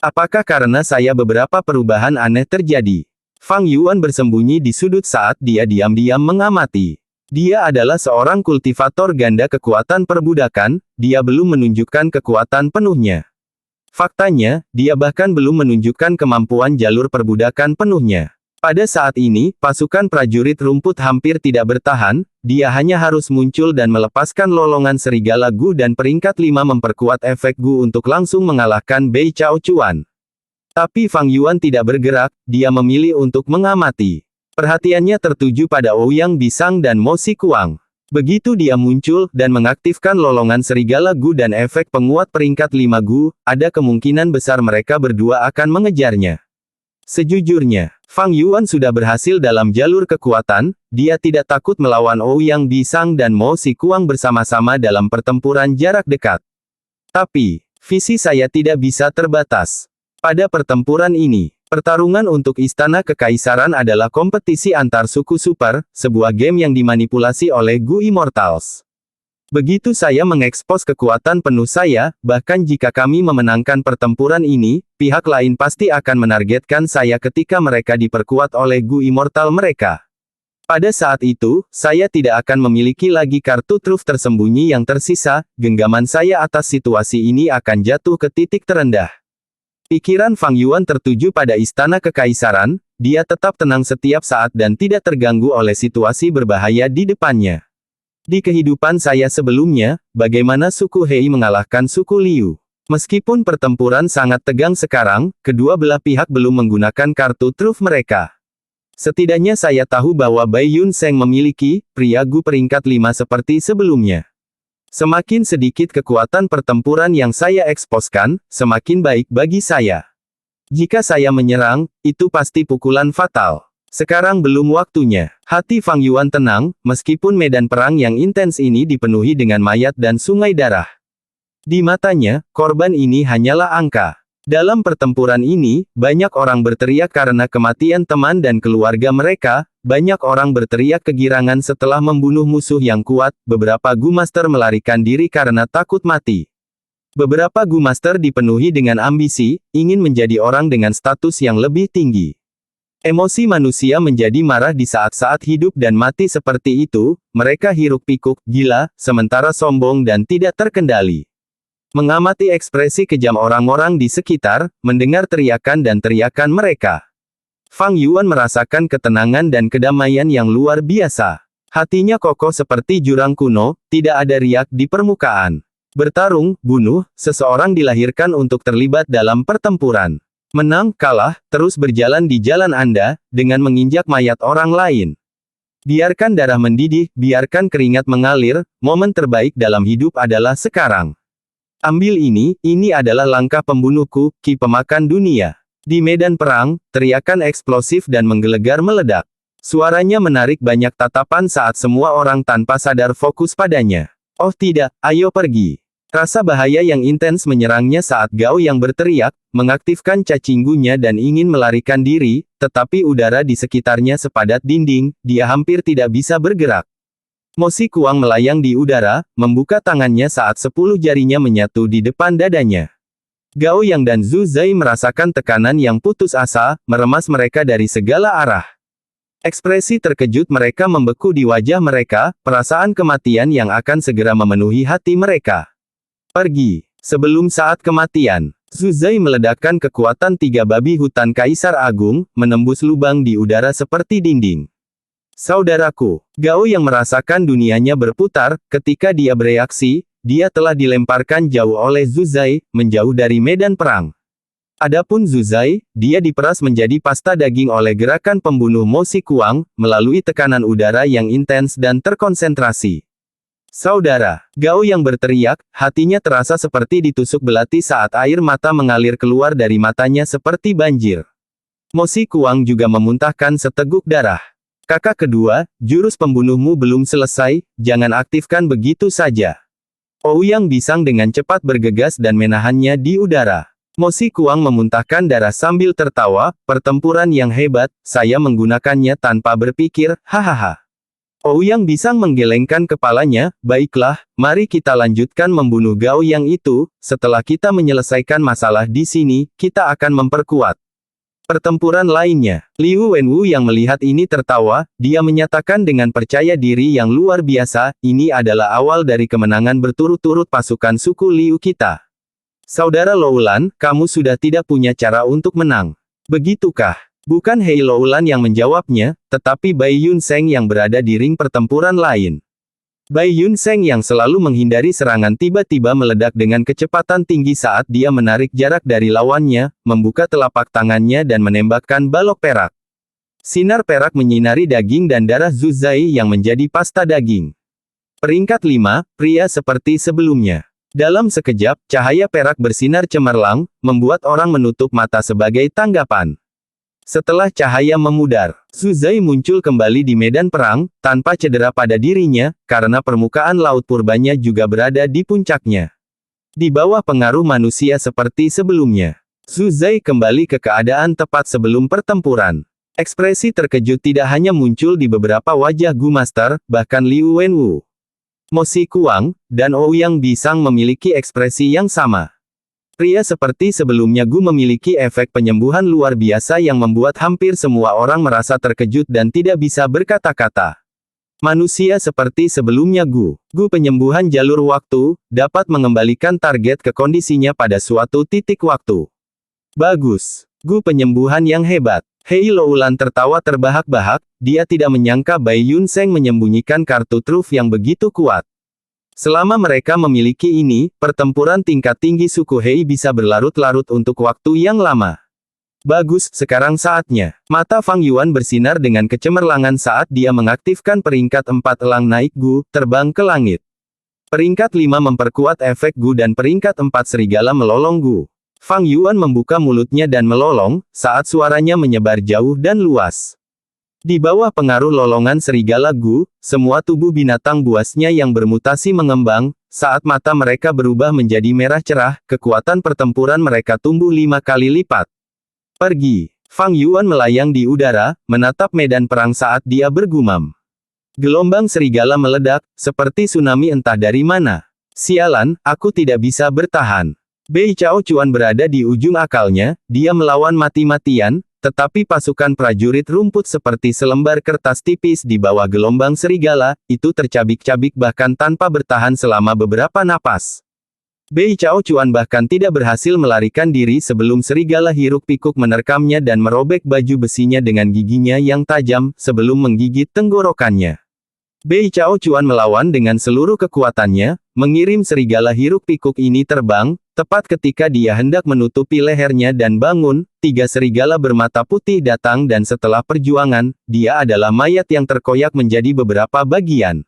A: Apakah karena saya beberapa perubahan aneh terjadi? Fang Yuan bersembunyi di sudut saat dia diam-diam mengamati. Dia adalah seorang kultivator ganda kekuatan perbudakan, dia belum menunjukkan kekuatan penuhnya. Faktanya, dia bahkan belum menunjukkan kemampuan jalur perbudakan penuhnya. Pada saat ini, pasukan prajurit rumput hampir tidak bertahan, dia hanya harus muncul dan melepaskan lolongan serigala Gu dan peringkat 5 memperkuat efek Gu untuk langsung mengalahkan Bei Chao Chuan. Tapi Fang Yuan tidak bergerak, dia memilih untuk mengamati. Perhatiannya tertuju pada Ouyang Bisang dan Mo Si Kuang. Begitu dia muncul, dan mengaktifkan lolongan serigala Gu dan efek penguat peringkat 5 Gu, ada kemungkinan besar mereka berdua akan mengejarnya. Sejujurnya, Fang Yuan sudah berhasil dalam jalur kekuatan, dia tidak takut melawan Ouyang Bisang dan Mo Si Kuang bersama-sama dalam pertempuran jarak dekat. Tapi, visi saya tidak bisa terbatas. Pada pertempuran ini, pertarungan untuk Istana Kekaisaran adalah kompetisi antar suku super, sebuah game yang dimanipulasi oleh Gu Immortals. Begitu saya mengekspos kekuatan penuh saya, bahkan jika kami memenangkan pertempuran ini, pihak lain pasti akan menargetkan saya ketika mereka diperkuat oleh Gu Immortal mereka. Pada saat itu, saya tidak akan memiliki lagi kartu truf tersembunyi yang tersisa, genggaman saya atas situasi ini akan jatuh ke titik terendah. Pikiran Fang Yuan tertuju pada Istana Kekaisaran, dia tetap tenang setiap saat dan tidak terganggu oleh situasi berbahaya di depannya. Di kehidupan saya sebelumnya, bagaimana suku Hei mengalahkan suku Liu? Meskipun pertempuran sangat tegang sekarang, kedua belah pihak belum menggunakan kartu truf mereka. Setidaknya saya tahu bahwa Bai Yun Seng memiliki pria Gu peringkat 5 seperti sebelumnya. Semakin sedikit kekuatan pertempuran yang saya eksposkan, semakin baik bagi saya. Jika saya menyerang, itu pasti pukulan fatal. Sekarang belum waktunya. Hati Fang Yuan tenang, meskipun medan perang yang intens ini dipenuhi dengan mayat dan sungai darah. Di matanya, korban ini hanyalah angka. Dalam pertempuran ini, banyak orang berteriak karena kematian teman dan keluarga mereka, banyak orang berteriak kegirangan setelah membunuh musuh yang kuat, beberapa Gu Master melarikan diri karena takut mati. Beberapa Gu Master dipenuhi dengan ambisi, ingin menjadi orang dengan status yang lebih tinggi. Emosi manusia menjadi marah di saat-saat hidup dan mati seperti itu, mereka hiruk-pikuk, gila, sementara sombong dan tidak terkendali. Mengamati ekspresi kejam orang-orang di sekitar, mendengar teriakan dan teriakan mereka. Fang Yuan merasakan ketenangan dan kedamaian yang luar biasa. Hatinya kokoh seperti jurang kuno, tidak ada riak di permukaan. Bertarung, bunuh, seseorang dilahirkan untuk terlibat dalam pertempuran. Menang, kalah, terus berjalan di jalan Anda, dengan menginjak mayat orang lain. Biarkan darah mendidih, biarkan keringat mengalir, momen terbaik dalam hidup adalah sekarang. Ambil ini adalah langkah pembunuhku, Ki Pemakan Dunia. Di medan perang, teriakan eksplosif dan menggelegar meledak. Suaranya menarik banyak tatapan saat semua orang tanpa sadar fokus padanya. Oh tidak, ayo pergi. Rasa bahaya yang intens menyerangnya saat Gao yang berteriak, mengaktifkan cacinggunya dan ingin melarikan diri, tetapi udara di sekitarnya sepadat dinding, dia hampir tidak bisa bergerak. Mo Si Kuang melayang di udara, membuka tangannya saat 10 jarinya menyatu di depan dadanya. Gao Yang dan Zhu Zai merasakan tekanan yang putus asa, meremas mereka dari segala arah. Ekspresi terkejut mereka membeku di wajah mereka, perasaan kematian yang akan segera memenuhi hati mereka. Pergi. Sebelum saat kematian, Zhu Zai meledakkan kekuatan 3 babi hutan Kaisar Agung, menembus lubang di udara seperti dinding. Saudaraku, Gao yang merasakan dunianya berputar, ketika dia bereaksi, dia telah dilemparkan jauh oleh Zhu Zai, menjauh dari medan perang. Adapun Zuzai, dia diperas menjadi pasta daging oleh gerakan pembunuh Mo Xikuang, melalui tekanan udara yang intens dan terkonsentrasi. Saudara, Gao yang berteriak, hatinya terasa seperti ditusuk belati saat air mata mengalir keluar dari matanya seperti banjir. Mo Xikuang juga memuntahkan seteguk darah. Kakak kedua, jurus pembunuhmu belum selesai, jangan aktifkan begitu saja. Ouyang Bisang dengan cepat bergegas dan menahannya di udara. Mo Xikuang memuntahkan darah sambil tertawa, pertempuran yang hebat, saya menggunakannya tanpa berpikir, hahaha. Ouyang Bisang menggelengkan kepalanya, baiklah, mari kita lanjutkan membunuh Gao yang itu, setelah kita menyelesaikan masalah di sini, kita akan memperkuat pertempuran lainnya. Liu Wenwu yang melihat ini tertawa, dia menyatakan dengan percaya diri yang luar biasa, ini adalah awal dari kemenangan berturut-turut pasukan suku Liu kita. Saudara Loulan, kamu sudah tidak punya cara untuk menang. Begitukah? Bukan Hei Loulan yang menjawabnya, tetapi Bai Yunseng yang berada di ring pertempuran lain. Bai Yunseng yang selalu menghindari serangan tiba-tiba meledak dengan kecepatan tinggi saat dia menarik jarak dari lawannya, membuka telapak tangannya dan menembakkan balok perak. Sinar perak menyinari daging dan darah Zuzai yang menjadi pasta daging. Peringkat 5, pria seperti sebelumnya. Dalam sekejap, cahaya perak bersinar cemerlang, membuat orang menutup mata sebagai tanggapan. Setelah cahaya memudar, Zuzai muncul kembali di medan perang, tanpa cedera pada dirinya, karena permukaan laut purbanya juga berada di puncaknya. Di bawah pengaruh manusia seperti sebelumnya, Zuzai kembali ke keadaan tepat sebelum pertempuran. Ekspresi terkejut tidak hanya muncul di beberapa wajah Gu Master, bahkan Liu Wenwu, Mo Xikuang, dan Ouyang Bisang memiliki ekspresi yang sama. Pria seperti sebelumnya Gu memiliki efek penyembuhan luar biasa yang membuat hampir semua orang merasa terkejut dan tidak bisa berkata-kata. Manusia seperti sebelumnya Gu penyembuhan jalur waktu, dapat mengembalikan target ke kondisinya pada suatu titik waktu. Bagus. Gu penyembuhan yang hebat. Hei Loulan tertawa terbahak-bahak, dia tidak menyangka Bai Yunseng menyembunyikan kartu truf yang begitu kuat. Selama mereka memiliki ini, pertempuran tingkat tinggi suku Hei bisa berlarut-larut untuk waktu yang lama. Bagus, sekarang saatnya. Mata Fang Yuan bersinar dengan kecemerlangan saat dia mengaktifkan peringkat 4 elang naik Gu, terbang ke langit. Peringkat 5 memperkuat efek Gu dan peringkat 4 serigala melolong Gu. Fang Yuan membuka mulutnya dan melolong, saat suaranya menyebar jauh dan luas. Di bawah pengaruh lolongan serigala Gu, semua tubuh binatang buasnya yang bermutasi mengembang, saat mata mereka berubah menjadi merah cerah, kekuatan pertempuran mereka tumbuh 5 kali lipat. Pergi. Fang Yuan melayang di udara, menatap medan perang saat dia bergumam. Gelombang serigala meledak, seperti tsunami entah dari mana. Sialan, aku tidak bisa bertahan. Bei Chao Chuan berada di ujung akalnya, dia melawan mati-matian, tetapi pasukan prajurit rumput seperti selembar kertas tipis di bawah gelombang serigala, itu tercabik-cabik bahkan tanpa bertahan selama beberapa napas. Bei Chao Chuan bahkan tidak berhasil melarikan diri sebelum serigala hiruk-pikuk menerkamnya dan merobek baju besinya dengan giginya yang tajam, sebelum menggigit tenggorokannya. Bei Chao Chuan melawan dengan seluruh kekuatannya, mengirim serigala hiruk-pikuk ini terbang, tepat ketika dia hendak menutupi lehernya dan bangun, 3 serigala bermata putih datang dan setelah perjuangan, dia adalah mayat yang terkoyak menjadi beberapa bagian.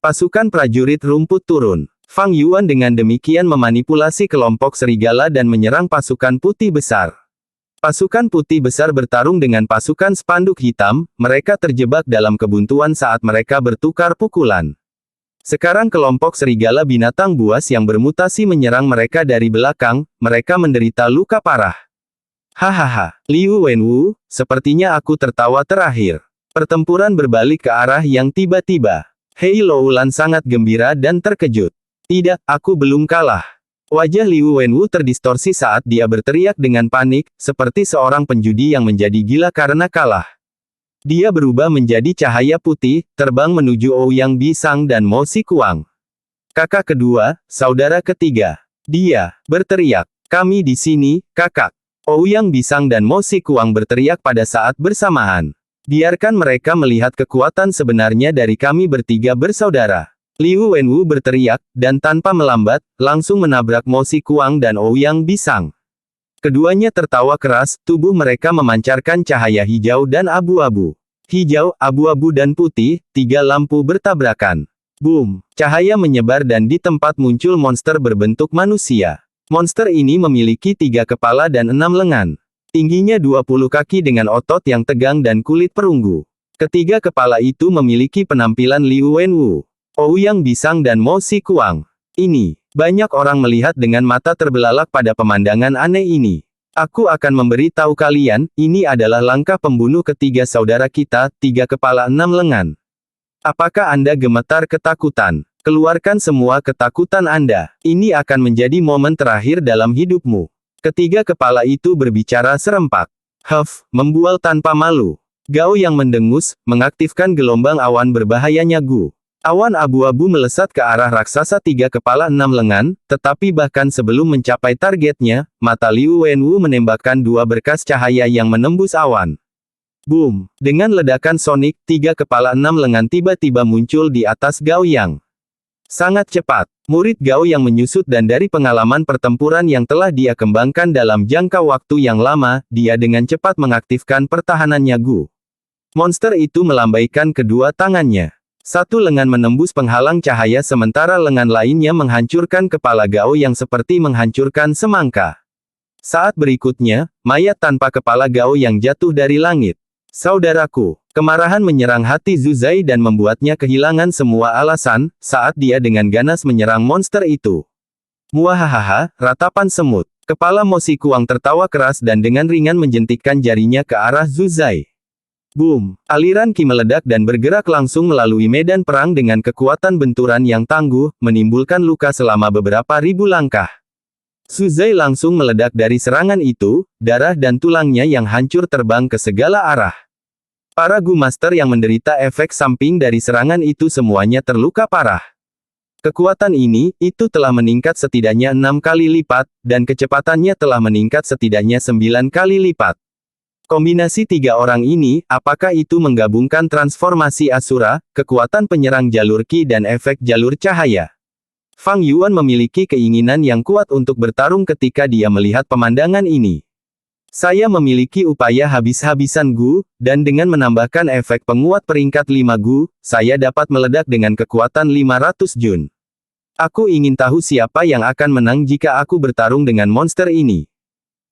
A: Pasukan prajurit rumput turun. Fang Yuan dengan demikian memanipulasi kelompok serigala dan menyerang pasukan putih besar. Pasukan putih besar bertarung dengan pasukan spanduk hitam, mereka terjebak dalam kebuntuan saat mereka bertukar pukulan. Sekarang kelompok serigala binatang buas yang bermutasi menyerang mereka dari belakang, mereka menderita luka parah. Hahaha, Liu Wenwu, sepertinya aku tertawa terakhir. Pertempuran berbalik ke arah yang tiba-tiba. Hei Loulan sangat gembira dan terkejut. Tidak, aku belum kalah. Wajah Liu Wenwu terdistorsi saat dia berteriak dengan panik, seperti seorang penjudi yang menjadi gila karena kalah. Dia berubah menjadi cahaya putih, terbang menuju Ouyang Bisang dan Mo Xikuang. Kakak kedua, saudara ketiga. Dia berteriak, kami di sini, kakak. Ouyang Bisang dan Mo Xikuang berteriak pada saat bersamaan. Biarkan mereka melihat kekuatan sebenarnya dari kami bertiga bersaudara. Liu Wenwu berteriak, dan tanpa melambat, langsung menabrak Mo Xikuang dan Ouyang Bisang. Keduanya tertawa keras, tubuh mereka memancarkan cahaya hijau dan abu-abu. Hijau, abu-abu dan putih, tiga lampu bertabrakan. Boom! Cahaya menyebar dan di tempat muncul monster berbentuk manusia. Monster ini memiliki 3 kepala dan 6 lengan. Tingginya 20 kaki dengan otot yang tegang dan kulit perunggu. Ketiga kepala itu memiliki penampilan Liu Wenwu, Ouyang Bisang dan Mo Si Kuang. Ini. Banyak orang melihat dengan mata terbelalak pada pemandangan aneh ini. Aku akan memberitahu kalian, ini adalah langkah pembunuh ketiga saudara kita, 3 kepala 6 lengan. Apakah Anda gemetar ketakutan? Keluarkan semua ketakutan Anda. Ini akan menjadi momen terakhir dalam hidupmu. Ketiga kepala itu berbicara serempak. Huff, membual tanpa malu. Gao yang mendengus, mengaktifkan gelombang awan berbahayanya Gu. Awan abu-abu melesat ke arah raksasa 3 kepala 6 lengan, tetapi bahkan sebelum mencapai targetnya, mata Liu Wenwu menembakkan 2 berkas cahaya yang menembus awan. Boom! Dengan ledakan sonik, 3 kepala 6 lengan tiba-tiba muncul di atas Gao Yang. Sangat cepat, murid Gao yang menyusut dan dari pengalaman pertempuran yang telah dia kembangkan dalam jangka waktu yang lama, dia dengan cepat mengaktifkan pertahanannya Gu. Monster itu melambaikan kedua tangannya. Satu lengan menembus penghalang cahaya sementara lengan lainnya menghancurkan kepala Gao yang seperti menghancurkan semangka. Saat berikutnya, mayat tanpa kepala Gao yang jatuh dari langit. Saudaraku, kemarahan menyerang hati Zuzai dan membuatnya kehilangan semua alasan, saat dia dengan ganas menyerang monster itu. Muahahaha, ratapan semut. Kepala Mo Si Kuang tertawa keras dan dengan ringan menjentikkan jarinya ke arah Zuzai. Boom! Aliran Qi meledak dan bergerak langsung melalui medan perang dengan kekuatan benturan yang tangguh, menimbulkan luka selama beberapa ribu langkah. Zuzai langsung meledak dari serangan itu, darah dan tulangnya yang hancur terbang ke segala arah. Para Gu Master yang menderita efek samping dari serangan itu semuanya terluka parah. Kekuatan ini, itu telah meningkat setidaknya 6 kali lipat, dan kecepatannya telah meningkat setidaknya 9 kali lipat. Kombinasi 3 orang ini, apakah itu menggabungkan transformasi Asura, kekuatan penyerang jalur Qi dan efek jalur cahaya? Fang Yuan memiliki keinginan yang kuat untuk bertarung ketika dia melihat pemandangan ini. Saya memiliki upaya habis-habisan Gu, dan dengan menambahkan efek penguat peringkat 5 Gu, saya dapat meledak dengan kekuatan 500 Jun. Aku ingin tahu siapa yang akan menang jika aku bertarung dengan monster ini.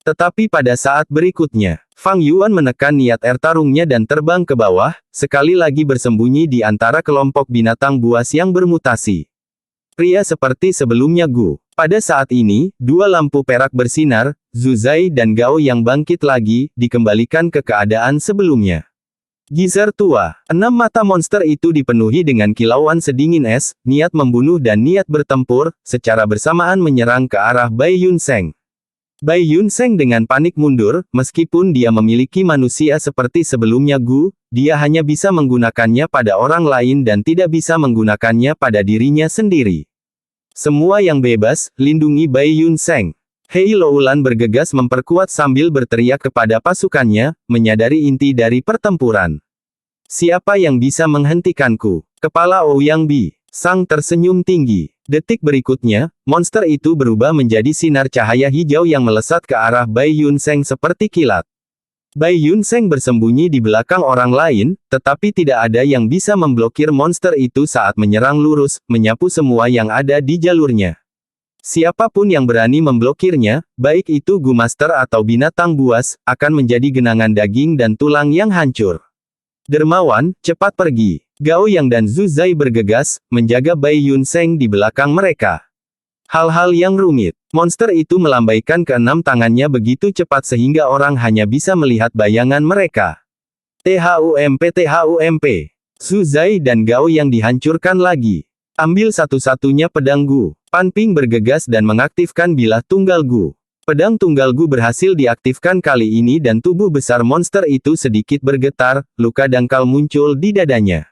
A: Tetapi pada saat berikutnya, Fang Yuan menekan niat tarungnya dan terbang ke bawah, sekali lagi bersembunyi di antara kelompok binatang buas yang bermutasi. Pria seperti sebelumnya Gu. Pada saat ini, 2 lampu perak bersinar, Zuzai dan Gao yang bangkit lagi, dikembalikan ke keadaan sebelumnya. Geyser tua, 6 mata monster itu dipenuhi dengan kilauan sedingin es, niat membunuh dan niat bertempur, secara bersamaan menyerang ke arah Bai Yunseng. Bai Yunseng dengan panik mundur, meskipun dia memiliki manusia seperti sebelumnya Gu, dia hanya bisa menggunakannya pada orang lain dan tidak bisa menggunakannya pada dirinya sendiri. Semua yang bebas, lindungi Bai Yunseng. Hei Loulan bergegas memperkuat sambil berteriak kepada pasukannya, menyadari inti dari pertempuran. Siapa yang bisa menghentikanku? Kepala Ouyang Bisang tersenyum tinggi. Detik berikutnya, monster itu berubah menjadi sinar cahaya hijau yang melesat ke arah Bai Yunseng seperti kilat. Bai Yunseng bersembunyi di belakang orang lain, tetapi tidak ada yang bisa memblokir monster itu saat menyerang lurus, menyapu semua yang ada di jalurnya. Siapapun yang berani memblokirnya, baik itu Gu Master atau binatang buas, akan menjadi genangan daging dan tulang yang hancur. Dermawan, cepat pergi. Gao Yang dan Zuzai bergegas, menjaga Bai Yunseng di belakang mereka. Hal-hal yang rumit. Monster itu melambaikan ke-6 tangannya begitu cepat sehingga orang hanya bisa melihat bayangan mereka. THUMP. Zuzai dan Gao Yang dihancurkan lagi. Ambil satu-satunya pedang Gu. Pan Ping bergegas dan mengaktifkan bilah tunggal Gu. Pedang tunggal Gu berhasil diaktifkan kali ini dan tubuh besar monster itu sedikit bergetar, luka dangkal muncul di dadanya.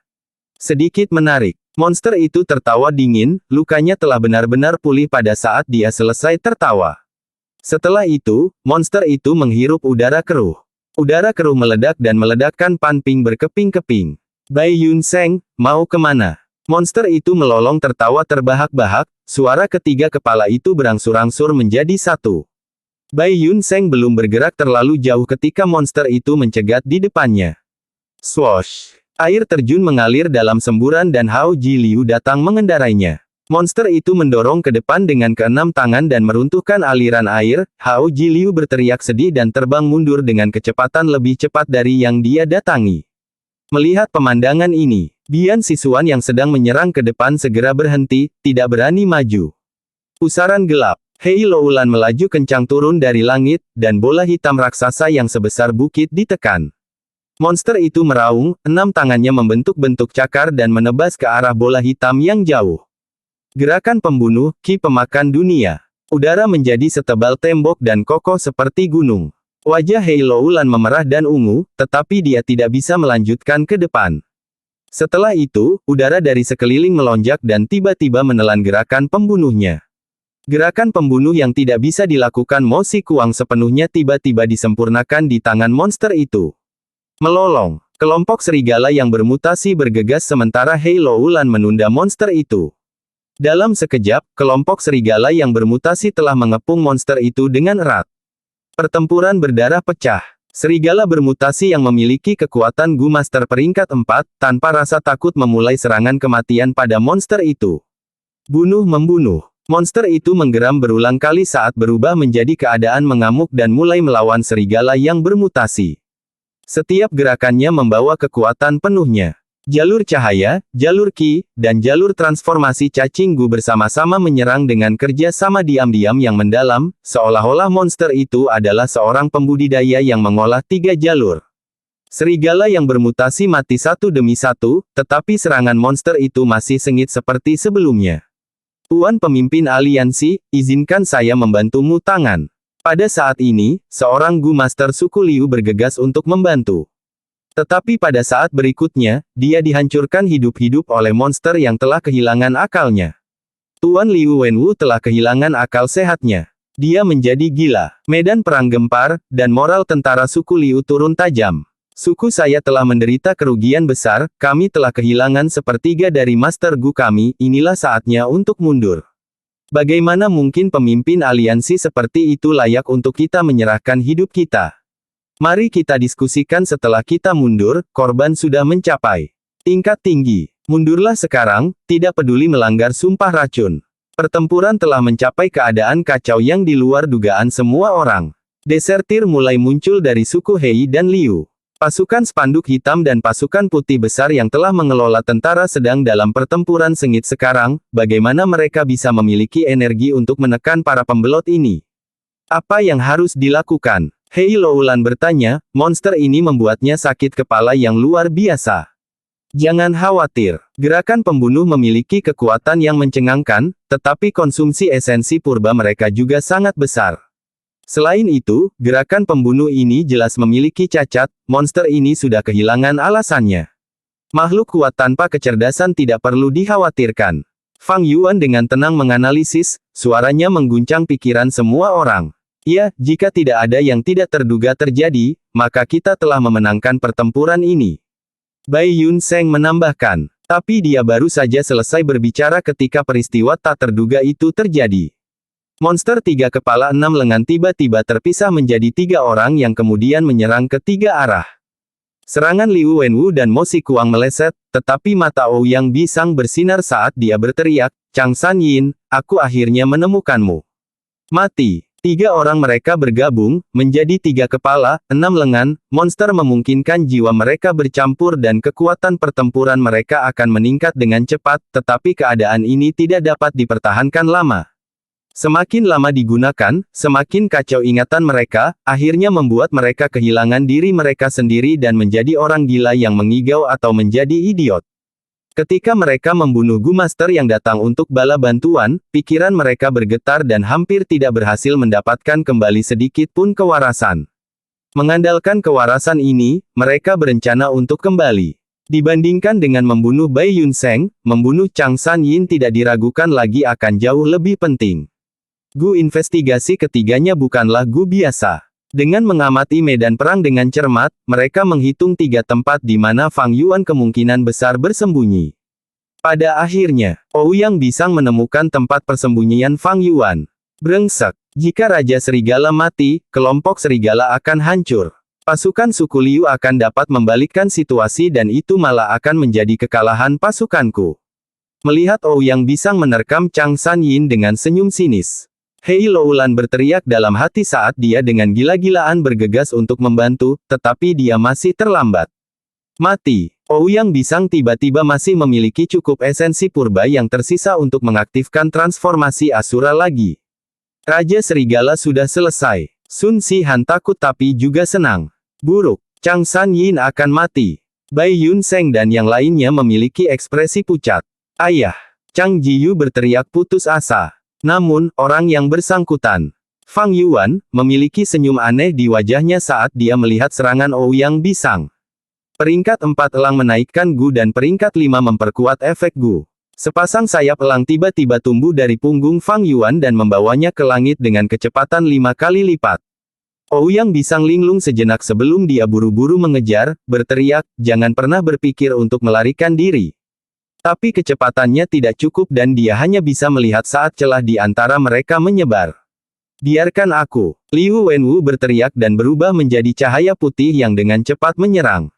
A: Sedikit menarik. Monster itu tertawa dingin, lukanya telah benar-benar pulih pada saat dia selesai tertawa. Setelah itu, monster itu menghirup udara keruh. Udara keruh meledak dan meledakkan Pan Ping berkeping-keping. Bai Yunseng, mau kemana? Monster itu melolong tertawa terbahak-bahak, suara ketiga kepala itu berangsur-angsur menjadi satu. Bai Yun Seng belum bergerak terlalu jauh ketika monster itu mencegat di depannya. Swoosh! Air terjun mengalir dalam semburan dan Hao Ji Liu datang mengendarainya. Monster itu mendorong ke depan dengan keenam tangan dan meruntuhkan aliran air. Hao Ji Liu berteriak sedih dan terbang mundur dengan kecepatan lebih cepat dari yang dia datangi. Melihat pemandangan ini, Bian Sisuan yang sedang menyerang ke depan segera berhenti, tidak berani maju. Pusaran gelap. Hei Loulan melaju kencang turun dari langit, dan bola hitam raksasa yang sebesar bukit ditekan. Monster itu meraung, 6 tangannya membentuk-bentuk cakar dan menebas ke arah bola hitam yang jauh. Gerakan pembunuh, Ki pemakan dunia. Udara menjadi setebal tembok dan kokoh seperti gunung. Wajah Hei Loulan memerah dan ungu, tetapi dia tidak bisa melanjutkan ke depan. Setelah itu, udara dari sekeliling melonjak dan tiba-tiba menelan gerakan pembunuhnya. Gerakan pembunuh yang tidak bisa dilakukan Mo Si Kuang sepenuhnya tiba-tiba disempurnakan di tangan monster itu. Melolong. Kelompok serigala yang bermutasi bergegas sementara Hei Loulan menunda monster itu. Dalam sekejap, kelompok serigala yang bermutasi telah mengepung monster itu dengan erat. Pertempuran berdarah pecah. Serigala bermutasi yang memiliki kekuatan Gu Master peringkat 4, tanpa rasa takut memulai serangan kematian pada monster itu. Bunuh-membunuh. Monster itu menggeram berulang kali saat berubah menjadi keadaan mengamuk dan mulai melawan serigala yang bermutasi. Setiap gerakannya membawa kekuatan penuhnya. Jalur cahaya, jalur Ki, dan jalur transformasi cacing Gu bersama-sama menyerang dengan kerja sama diam-diam yang mendalam, seolah-olah monster itu adalah seorang pembudidaya yang mengolah 3 jalur. Serigala yang bermutasi mati satu demi satu, tetapi serangan monster itu masih sengit seperti sebelumnya. Tuan pemimpin aliansi, izinkan saya membantumu tangan. Pada saat ini, seorang Gu Master suku Liu bergegas untuk membantu. Tetapi pada saat berikutnya, dia dihancurkan hidup-hidup oleh monster yang telah kehilangan akalnya. Tuan Liu Wenwu telah kehilangan akal sehatnya. Dia menjadi gila. Medan perang gempar, dan moral tentara suku Liu turun tajam. Suku saya telah menderita kerugian besar, kami telah kehilangan sepertiga dari Master Gu kami, inilah saatnya untuk mundur. Bagaimana mungkin pemimpin aliansi seperti itu layak untuk kita menyerahkan hidup kita? Mari kita diskusikan setelah kita mundur, korban sudah mencapai tingkat tinggi. Mundurlah sekarang, tidak peduli melanggar sumpah racun. Pertempuran telah mencapai keadaan kacau yang di luar dugaan semua orang. Desertir mulai muncul dari suku Hei dan Liu. Pasukan spanduk hitam dan pasukan putih besar yang telah mengelola tentara sedang dalam pertempuran sengit sekarang, bagaimana mereka bisa memiliki energi untuk menekan para pembelot ini? Apa yang harus dilakukan? Hei Loulan bertanya, monster ini membuatnya sakit kepala yang luar biasa. Jangan khawatir, gerakan pembunuh memiliki kekuatan yang mencengangkan, tetapi konsumsi esensi purba mereka juga sangat besar. Selain itu, gerakan pembunuh ini jelas memiliki cacat, monster ini sudah kehilangan alasannya. Makhluk kuat tanpa kecerdasan tidak perlu dikhawatirkan. Fang Yuan dengan tenang menganalisis, suaranya mengguncang pikiran semua orang. Ya, jika tidak ada yang tidak terduga terjadi, maka kita telah memenangkan pertempuran ini. Bai Yun Seng menambahkan, tapi dia baru saja selesai berbicara ketika peristiwa tak terduga itu terjadi. Monster 3 kepala 6 lengan tiba-tiba terpisah menjadi 3 orang yang kemudian menyerang ke 3 arah. Serangan Liu Wenwu dan Mo Si Kuang meleset, tetapi mata Ouyang Bisang bersinar saat dia berteriak, Chang San Yin, aku akhirnya menemukanmu. Mati. 3 orang mereka bergabung, menjadi 3 kepala, 6 lengan, monster memungkinkan jiwa mereka bercampur dan kekuatan pertempuran mereka akan meningkat dengan cepat, tetapi keadaan ini tidak dapat dipertahankan lama. Semakin lama digunakan, semakin kacau ingatan mereka, akhirnya membuat mereka kehilangan diri mereka sendiri dan menjadi orang gila yang mengigau atau menjadi idiot. Ketika mereka membunuh Gu Master yang datang untuk bala bantuan, pikiran mereka bergetar dan hampir tidak berhasil mendapatkan kembali sedikit pun kewarasan. Mengandalkan kewarasan ini, mereka berencana untuk kembali. Dibandingkan dengan membunuh Bai Yun Seng, membunuh Chang San Yin tidak diragukan lagi akan jauh lebih penting. Gu investigasi ketiganya bukanlah Gu biasa. Dengan mengamati medan perang dengan cermat, mereka menghitung 3 tempat di mana Fang Yuan kemungkinan besar bersembunyi. Pada akhirnya, Ouyang Bisang menemukan tempat persembunyian Fang Yuan. Brengsek. Jika Raja Serigala mati, kelompok serigala akan hancur. Pasukan suku Liu akan dapat membalikkan situasi dan itu malah akan menjadi kekalahan pasukanku. Melihat Ouyang Bisang menerkam Chang San Yin dengan senyum sinis. Hei Loulan berteriak dalam hati saat dia dengan gila-gilaan bergegas untuk membantu, tetapi dia masih terlambat. Mati. Ouyang Bisang tiba-tiba masih memiliki cukup esensi purba yang tersisa untuk mengaktifkan transformasi Asura lagi. Raja Serigala sudah selesai. Sun Sihan takut tapi juga senang. Buruk. Chang San Yin akan mati. Bai Yun Seng dan yang lainnya memiliki ekspresi pucat. Ayah. Chang Jiyu berteriak putus asa. Namun, orang yang bersangkutan, Fang Yuan, memiliki senyum aneh di wajahnya saat dia melihat serangan Ouyang Bisang. Peringkat 4 elang menaikkan Gu dan peringkat 5 memperkuat efek Gu. Sepasang sayap elang tiba-tiba tumbuh dari punggung Fang Yuan dan membawanya ke langit dengan kecepatan 5 kali lipat. Ouyang Bisang linglung sejenak sebelum dia buru-buru mengejar, berteriak, jangan pernah berpikir untuk melarikan diri. Tapi kecepatannya tidak cukup dan dia hanya bisa melihat saat celah di antara mereka menyebar. Biarkan aku. Liu Wenwu berteriak dan berubah menjadi cahaya putih yang dengan cepat menyerang.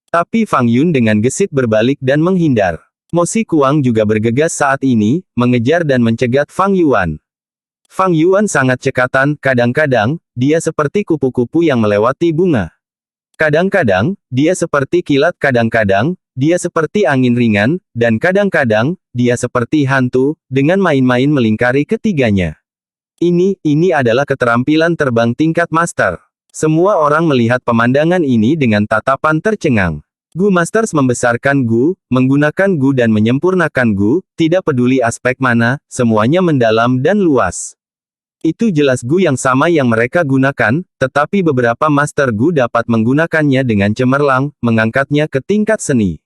A: Tapi Fang Yun dengan gesit berbalik dan menghindar. Mo Si Kuang juga bergegas saat ini, mengejar dan mencegat Fang Yuan. Fang Yuan sangat cekatan, kadang-kadang, dia seperti kupu-kupu yang melewati bunga. Kadang-kadang, dia seperti kilat, kadang-kadang, dia seperti angin ringan, dan kadang-kadang, dia seperti hantu, dengan main-main melingkari ketiganya. Ini adalah keterampilan terbang tingkat master. Semua orang melihat pemandangan ini dengan tatapan tercengang. Gu Masters membesarkan Gu, menggunakan Gu dan menyempurnakan Gu, tidak peduli aspek mana, semuanya mendalam dan luas. Itu jelas Gu yang sama yang mereka gunakan, tetapi beberapa Master Gu dapat menggunakannya dengan cemerlang, mengangkatnya ke tingkat seni.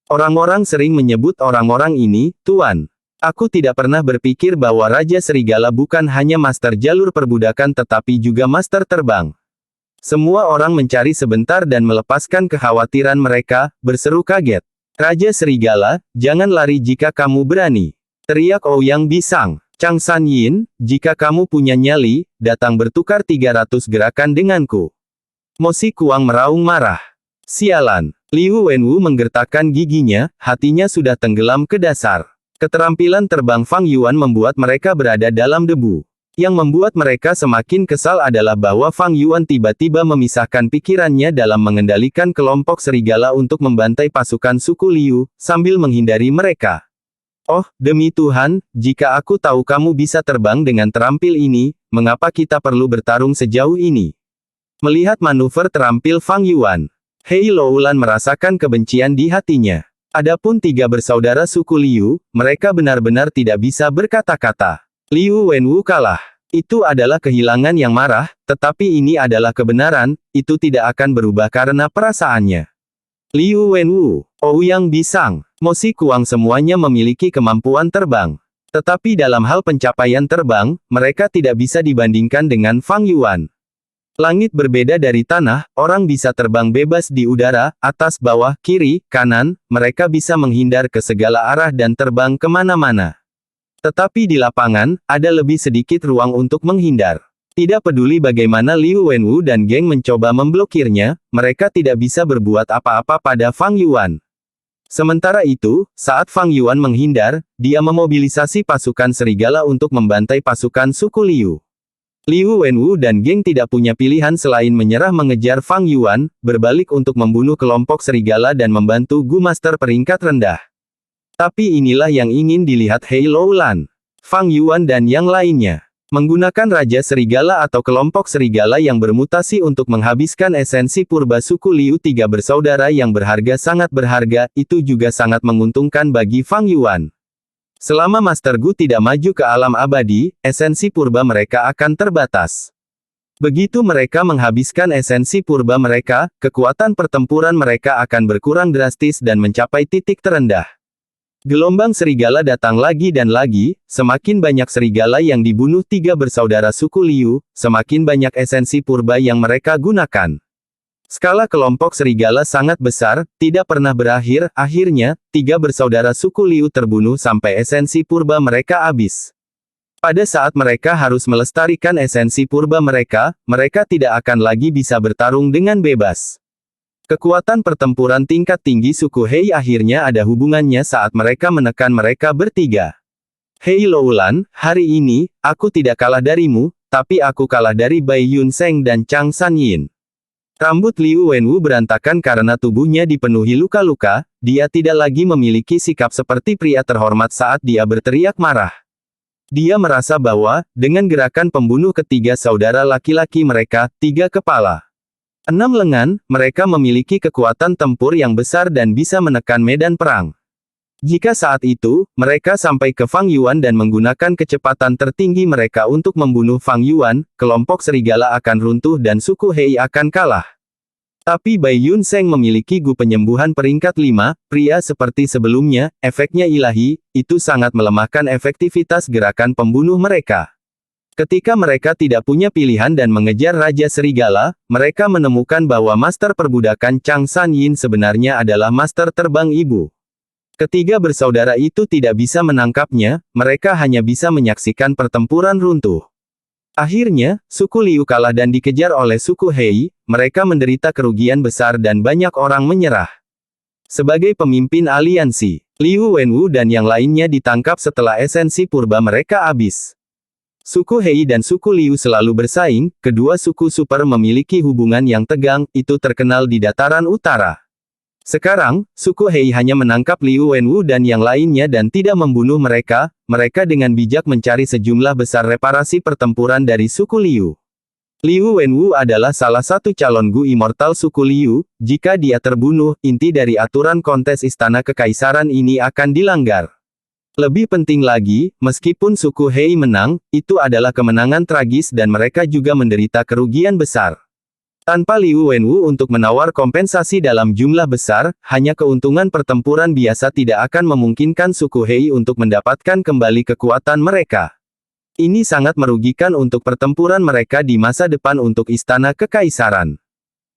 A: Orang-orang sering menyebut orang-orang ini, Tuan. Aku tidak pernah berpikir bahwa Raja Serigala bukan hanya master jalur perbudakan tetapi juga master terbang. Semua orang mencari sebentar dan melepaskan kekhawatiran mereka, berseru kaget. Raja Serigala, jangan lari jika kamu berani. Teriak Ouyang Bisang. Chang San Yin, jika kamu punya nyali, datang bertukar 300 gerakan denganku. Mo Si Kuang meraung marah. Sialan. Liu Wenwu menggertakkan giginya, hatinya sudah tenggelam ke dasar. Keterampilan terbang Fang Yuan membuat mereka berada dalam debu. Yang membuat mereka semakin kesal adalah bahwa Fang Yuan tiba-tiba memisahkan pikirannya dalam mengendalikan kelompok serigala untuk membantai pasukan suku Liu, sambil menghindari mereka. Oh, demi Tuhan, jika aku tahu kamu bisa terbang dengan terampil ini, mengapa kita perlu bertarung sejauh ini? Melihat manuver terampil Fang Yuan, Hei Loulan merasakan kebencian di hatinya. Adapun 3 bersaudara suku Liu, mereka benar-benar tidak bisa berkata-kata. Liu Wenwu kalah. Itu adalah kehilangan yang marah, tetapi ini adalah kebenaran, itu tidak akan berubah karena perasaannya. Liu Wenwu, Ouyang Bisang, Mo Si Kuang semuanya memiliki kemampuan terbang. Tetapi dalam hal pencapaian terbang, mereka tidak bisa dibandingkan dengan Fang Yuan. Langit berbeda dari tanah, orang bisa terbang bebas di udara, atas bawah, kiri, kanan, mereka bisa menghindar ke segala arah dan terbang kemana-mana. Tetapi di lapangan, ada lebih sedikit ruang untuk menghindar. Tidak peduli bagaimana Liu Wenwu dan geng mencoba memblokirnya, mereka tidak bisa berbuat apa-apa pada Fang Yuan. Sementara itu, saat Fang Yuan menghindar, dia memobilisasi pasukan serigala untuk membantai pasukan suku Liu. Liu Wenwu dan geng tidak punya pilihan selain menyerah mengejar Fang Yuan, berbalik untuk membunuh kelompok serigala dan membantu Gu Master peringkat rendah. Tapi inilah yang ingin dilihat Hei Loulan, Fang Yuan dan yang lainnya. Menggunakan Raja Serigala atau kelompok serigala yang bermutasi untuk menghabiskan esensi purba suku Liu 3 bersaudara yang berharga sangat berharga, itu juga sangat menguntungkan bagi Fang Yuan. Selama Master Gu tidak maju ke alam abadi, esensi purba mereka akan terbatas. Begitu mereka menghabiskan esensi purba mereka, kekuatan pertempuran mereka akan berkurang drastis dan mencapai titik terendah. Gelombang serigala datang lagi dan lagi, semakin banyak serigala yang dibunuh 3 bersaudara suku Liu, semakin banyak esensi purba yang mereka gunakan. Skala kelompok serigala sangat besar, tidak pernah berakhir, akhirnya, 3 bersaudara suku Liu terbunuh sampai esensi purba mereka habis. Pada saat mereka harus melestarikan esensi purba mereka, mereka tidak akan lagi bisa bertarung dengan bebas. Kekuatan pertempuran tingkat tinggi suku Hei akhirnya ada hubungannya saat mereka menekan mereka bertiga. Hei Loulan, hari ini, aku tidak kalah darimu, tapi aku kalah dari Bai Yunseng dan Chang Sanyin. Rambut Liu Wenwu berantakan karena tubuhnya dipenuhi luka-luka, dia tidak lagi memiliki sikap seperti pria terhormat saat dia berteriak marah. Dia merasa bahwa, dengan gerakan pembunuh ketiga saudara laki-laki mereka, 3 kepala, 6 lengan, mereka memiliki kekuatan tempur yang besar dan bisa menekan medan perang. Jika saat itu, mereka sampai ke Fang Yuan dan menggunakan kecepatan tertinggi mereka untuk membunuh Fang Yuan, kelompok serigala akan runtuh dan suku Hei akan kalah. Tapi Bai Yunseng memiliki gu penyembuhan peringkat 5, pria seperti sebelumnya, efeknya ilahi, itu sangat melemahkan efektivitas gerakan pembunuh mereka. Ketika mereka tidak punya pilihan dan mengejar Raja Serigala, mereka menemukan bahwa master perbudakan Chang Sanyin sebenarnya adalah master terbang ibu. Ketiga bersaudara itu tidak bisa menangkapnya, mereka hanya bisa menyaksikan pertempuran runtuh. Akhirnya, suku Liu kalah dan dikejar oleh suku Hei, mereka menderita kerugian besar dan banyak orang menyerah. Sebagai pemimpin aliansi, Liu Wenwu dan yang lainnya ditangkap setelah esensi purba mereka habis. Suku Hei dan suku Liu selalu bersaing, kedua suku super memiliki hubungan yang tegang, itu terkenal di dataran utara. Sekarang, suku Hei hanya menangkap Liu Wenwu dan yang lainnya dan tidak membunuh mereka, mereka dengan bijak mencari sejumlah besar reparasi pertempuran dari suku Liu. Liu Wenwu adalah salah satu calon gu immortal suku Liu, jika dia terbunuh, inti dari aturan kontes Istana Kekaisaran ini akan dilanggar. Lebih penting lagi, meskipun suku Hei menang, itu adalah kemenangan tragis dan mereka juga menderita kerugian besar. Tanpa Liu Wenwu untuk menawar kompensasi dalam jumlah besar, hanya keuntungan pertempuran biasa tidak akan memungkinkan suku Hei untuk mendapatkan kembali kekuatan mereka. Ini sangat merugikan untuk pertempuran mereka di masa depan untuk Istana Kekaisaran.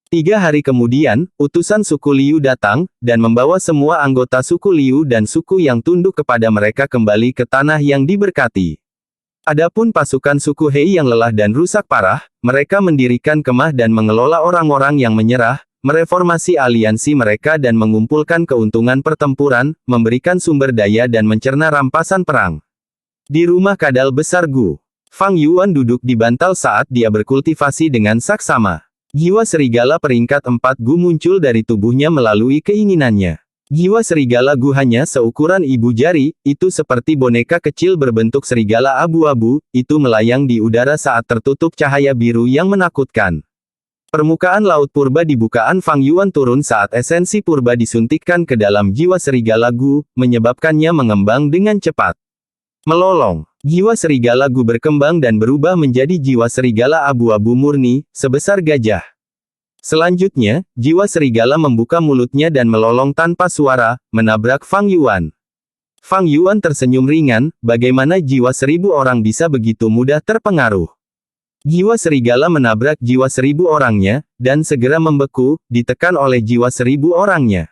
A: 3 hari kemudian, utusan suku Liu datang, dan membawa semua anggota suku Liu dan suku yang tunduk kepada mereka kembali ke tanah yang diberkati. Adapun pasukan suku Hei yang lelah dan rusak parah, mereka mendirikan kemah dan mengelola orang-orang yang menyerah, mereformasi aliansi mereka dan mengumpulkan keuntungan pertempuran, memberikan sumber daya dan mencerna rampasan perang. Di rumah kadal besar Gu, Fang Yuan duduk di bantal saat dia berkultivasi dengan saksama. Jiwa serigala peringkat 4 Gu muncul dari tubuhnya melalui keinginannya. Jiwa serigala Gu hanya seukuran ibu jari, itu seperti boneka kecil berbentuk serigala abu-abu, itu melayang di udara saat tertutup cahaya biru yang menakutkan. Permukaan laut purba di bukaan Fang Yuan turun saat esensi purba disuntikkan ke dalam jiwa serigala Gu, menyebabkannya mengembang dengan cepat. Melolong, jiwa serigala Gu berkembang dan berubah menjadi jiwa serigala abu-abu murni, sebesar gajah. Selanjutnya, jiwa serigala membuka mulutnya dan melolong tanpa suara, menabrak Fang Yuan. Fang Yuan tersenyum ringan, bagaimana jiwa 1000 orang bisa begitu mudah terpengaruh. Jiwa serigala menabrak jiwa 1000 orangnya, dan segera membeku, ditekan oleh jiwa 1000 orangnya.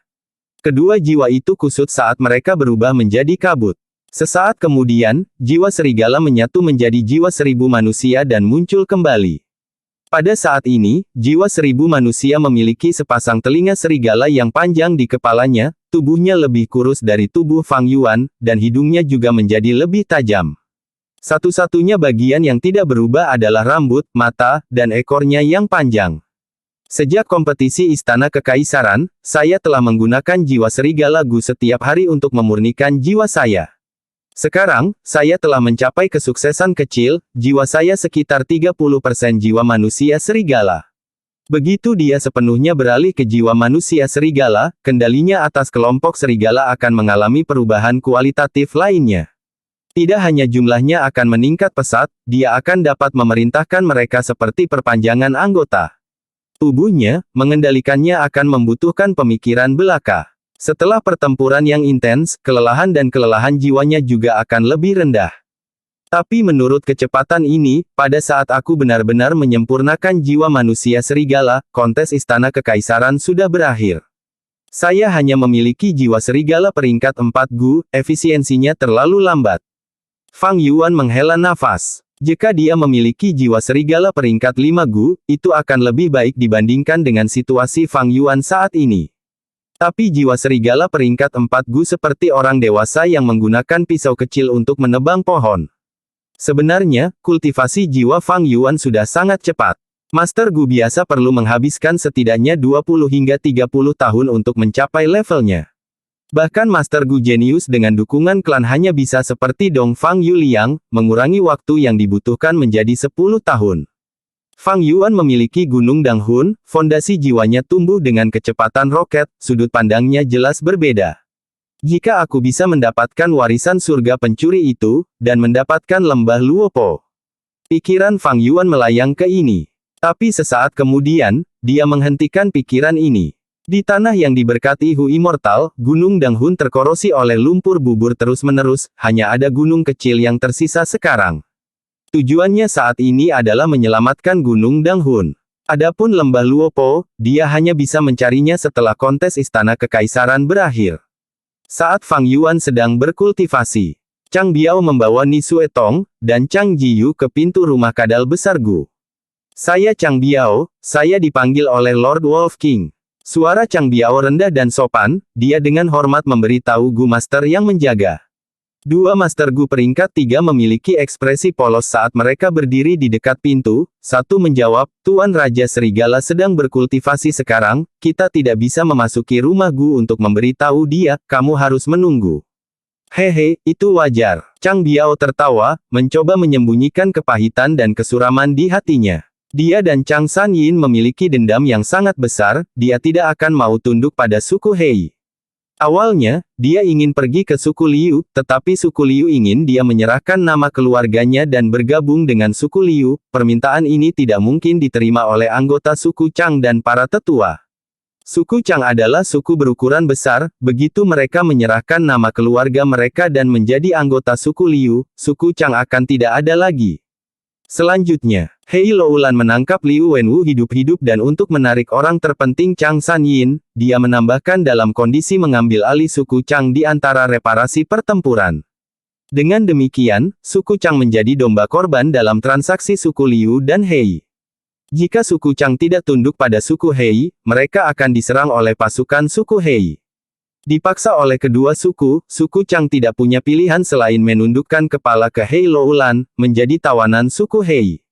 A: Kedua jiwa itu kusut saat mereka berubah menjadi kabut. Sesaat kemudian, jiwa serigala menyatu menjadi jiwa 1000 manusia dan muncul kembali. Pada saat ini, jiwa 1000 manusia memiliki sepasang telinga serigala yang panjang di kepalanya, tubuhnya lebih kurus dari tubuh Fang Yuan, dan hidungnya juga menjadi lebih tajam. Satu-satunya bagian yang tidak berubah adalah rambut, mata, dan ekornya yang panjang. Sejak kompetisi Istana Kekaisaran, saya telah menggunakan jiwa serigala Gu setiap hari untuk memurnikan jiwa saya. Sekarang, saya telah mencapai kesuksesan kecil, jiwa saya sekitar 30% jiwa manusia serigala. Begitu dia sepenuhnya beralih ke jiwa manusia serigala, kendalinya atas kelompok serigala akan mengalami perubahan kualitatif lainnya. Tidak hanya jumlahnya akan meningkat pesat, dia akan dapat memerintahkan mereka seperti perpanjangan anggota. Tubuhnya, mengendalikannya akan membutuhkan pemikiran belaka. Setelah pertempuran yang intens, kelelahan dan kelelahan jiwanya juga akan lebih rendah. Tapi menurut kecepatan ini, pada saat aku benar-benar menyempurnakan jiwa manusia serigala, kontes Istana Kekaisaran sudah berakhir. Saya hanya memiliki jiwa serigala peringkat 4 Gu, efisiensinya terlalu lambat. Fang Yuan menghela nafas. Jika dia memiliki jiwa serigala peringkat 5 Gu, itu akan lebih baik dibandingkan dengan situasi Fang Yuan saat ini. Tapi jiwa serigala peringkat 4 Gu seperti orang dewasa yang menggunakan pisau kecil untuk menebang pohon. Sebenarnya, kultivasi jiwa Fang Yuan sudah sangat cepat. Master Gu biasa perlu menghabiskan setidaknya 20 hingga 30 tahun untuk mencapai levelnya. Bahkan Master Gu jenius dengan dukungan klan hanya bisa seperti Dong Fang Yuliang, mengurangi waktu yang dibutuhkan menjadi 10 tahun. Fang Yuan memiliki Gunung Danghun, fondasi jiwanya tumbuh dengan kecepatan roket, sudut pandangnya jelas berbeda. Jika aku bisa mendapatkan warisan surga pencuri itu, dan mendapatkan lembah Luopo. Pikiran Fang Yuan melayang ke ini. Tapi sesaat kemudian, dia menghentikan pikiran ini. Di tanah yang diberkati Hu Immortal, Gunung Danghun terkorosi oleh lumpur bubur terus-menerus, hanya ada gunung kecil yang tersisa sekarang. Tujuannya saat ini adalah menyelamatkan Gunung Danghun. Adapun lembah Luopo, dia hanya bisa mencarinya setelah kontes Istana Kekaisaran berakhir. Saat Fang Yuan sedang berkultivasi, Chang Biao membawa Ni Suetong dan Chang Jiyu ke pintu rumah kadal besar Gu. Saya Chang Biao, saya dipanggil oleh Lord Wolf King. Suara Chang Biao rendah dan sopan, dia dengan hormat memberitahu Gu Master yang menjaga. Dua Master Gu peringkat 3 memiliki ekspresi polos saat mereka berdiri di dekat pintu. Satu menjawab, Tuan Raja Serigala sedang berkultivasi sekarang, kita tidak bisa memasuki rumah Gu untuk memberitahu dia, kamu harus menunggu. Hehe, itu wajar. Chang Biao tertawa, mencoba menyembunyikan kepahitan dan kesuraman di hatinya. Dia dan Chang San Yin memiliki dendam yang sangat besar, dia tidak akan mau tunduk pada suku Hei. Awalnya, dia ingin pergi ke suku Liu, tetapi suku Liu ingin dia menyerahkan nama keluarganya dan bergabung dengan suku Liu. Permintaan ini tidak mungkin diterima oleh anggota suku Chang dan para tetua. Suku Chang adalah suku berukuran besar, begitu mereka menyerahkan nama keluarga mereka dan menjadi anggota suku Liu, suku Chang akan tidak ada lagi. Selanjutnya, Hei Loulan menangkap Liu Wenwu hidup-hidup dan untuk menarik orang terpenting Chang San Yin, dia menambahkan dalam kondisi mengambil alih suku Chang di antara reparasi pertempuran. Dengan demikian, suku Chang menjadi domba korban dalam transaksi suku Liu dan Hei. Jika suku Chang tidak tunduk pada suku Hei, mereka akan diserang oleh pasukan suku Hei. Dipaksa oleh kedua suku, suku Chang tidak punya pilihan selain menundukkan kepala ke Hei Loulan, menjadi tawanan suku Hei.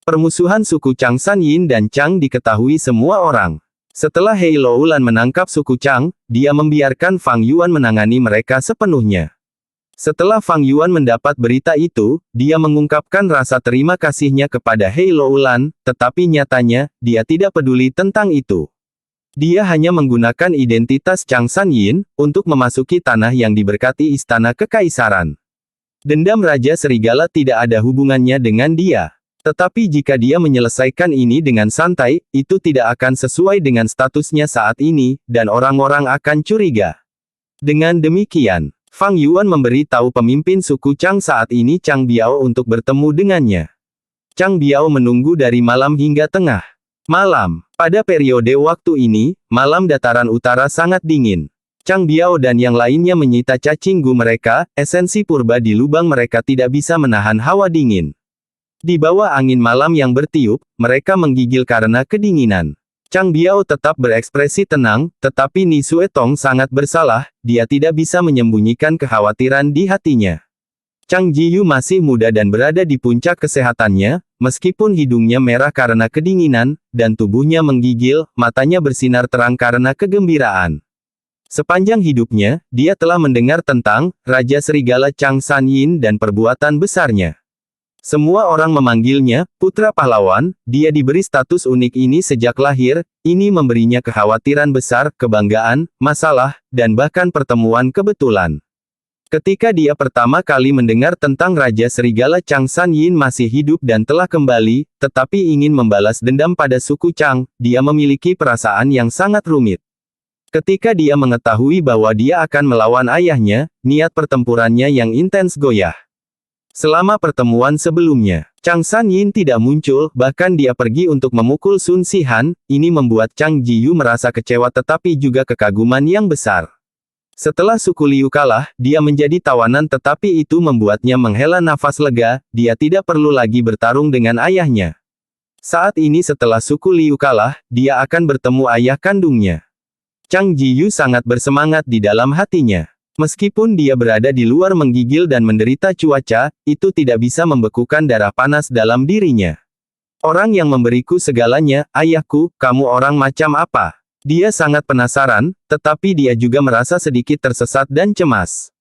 A: Permusuhan suku Chang San Yin dan Chang diketahui semua orang. Setelah Hei Loulan menangkap suku Chang, dia membiarkan Fang Yuan menangani mereka sepenuhnya. Setelah Fang Yuan mendapat berita itu, dia mengungkapkan rasa terima kasihnya kepada Hei Loulan, tetapi nyatanya, dia tidak peduli tentang itu. Dia hanya menggunakan identitas Chang San Yin, untuk memasuki tanah yang diberkati Istana Kekaisaran. Dendam Raja Serigala tidak ada hubungannya dengan dia. Tetapi jika dia menyelesaikan ini dengan santai, itu tidak akan sesuai dengan statusnya saat ini, dan orang-orang akan curiga. Dengan demikian, Fang Yuan memberitahu pemimpin suku Chang saat ini Chang Biao untuk bertemu dengannya. Chang Biao menunggu dari malam hingga tengah malam. Pada periode waktu ini, malam dataran utara sangat dingin. Chang Biao dan yang lainnya menyita cacing Gu mereka, esensi purba di lubang mereka tidak bisa menahan hawa dingin. Di bawah angin malam yang bertiup, mereka menggigil karena kedinginan. Chang Biao tetap berekspresi tenang, tetapi Ni Suetong sangat bersalah, dia tidak bisa menyembunyikan kekhawatiran di hatinya. Chang Jiyu masih muda dan berada di puncak kesehatannya, meskipun hidungnya merah karena kedinginan, dan tubuhnya menggigil, matanya bersinar terang karena kegembiraan. Sepanjang hidupnya, dia telah mendengar tentang Raja Serigala Chang San Yin dan perbuatan besarnya. Semua orang memanggilnya putra pahlawan, dia diberi status unik ini sejak lahir, ini memberinya kekhawatiran besar, kebanggaan, masalah, dan bahkan pertemuan kebetulan. Ketika dia pertama kali mendengar tentang Raja Serigala Chang San Yin masih hidup dan telah kembali, tetapi ingin membalas dendam pada suku Chang, dia memiliki perasaan yang sangat rumit. Ketika dia mengetahui bahwa dia akan melawan ayahnya, niat pertempurannya yang intens goyah. Selama pertemuan sebelumnya, Chang San Yin tidak muncul, bahkan dia pergi untuk memukul Sun Sihan, ini membuat Chang Jiyu merasa kecewa tetapi juga kekaguman yang besar. Setelah suku Liu kalah, dia menjadi tawanan tetapi itu membuatnya menghela nafas lega, dia tidak perlu lagi bertarung dengan ayahnya. Saat ini setelah suku Liu kalah, dia akan bertemu ayah kandungnya. Chang Jiyu sangat bersemangat di dalam hatinya. Meskipun dia berada di luar menggigil dan menderita cuaca, itu tidak bisa membekukan darah panas dalam dirinya. Orang yang memberiku segalanya, ayahku, kamu orang macam apa? Dia sangat penasaran, tetapi dia juga merasa sedikit tersesat dan cemas.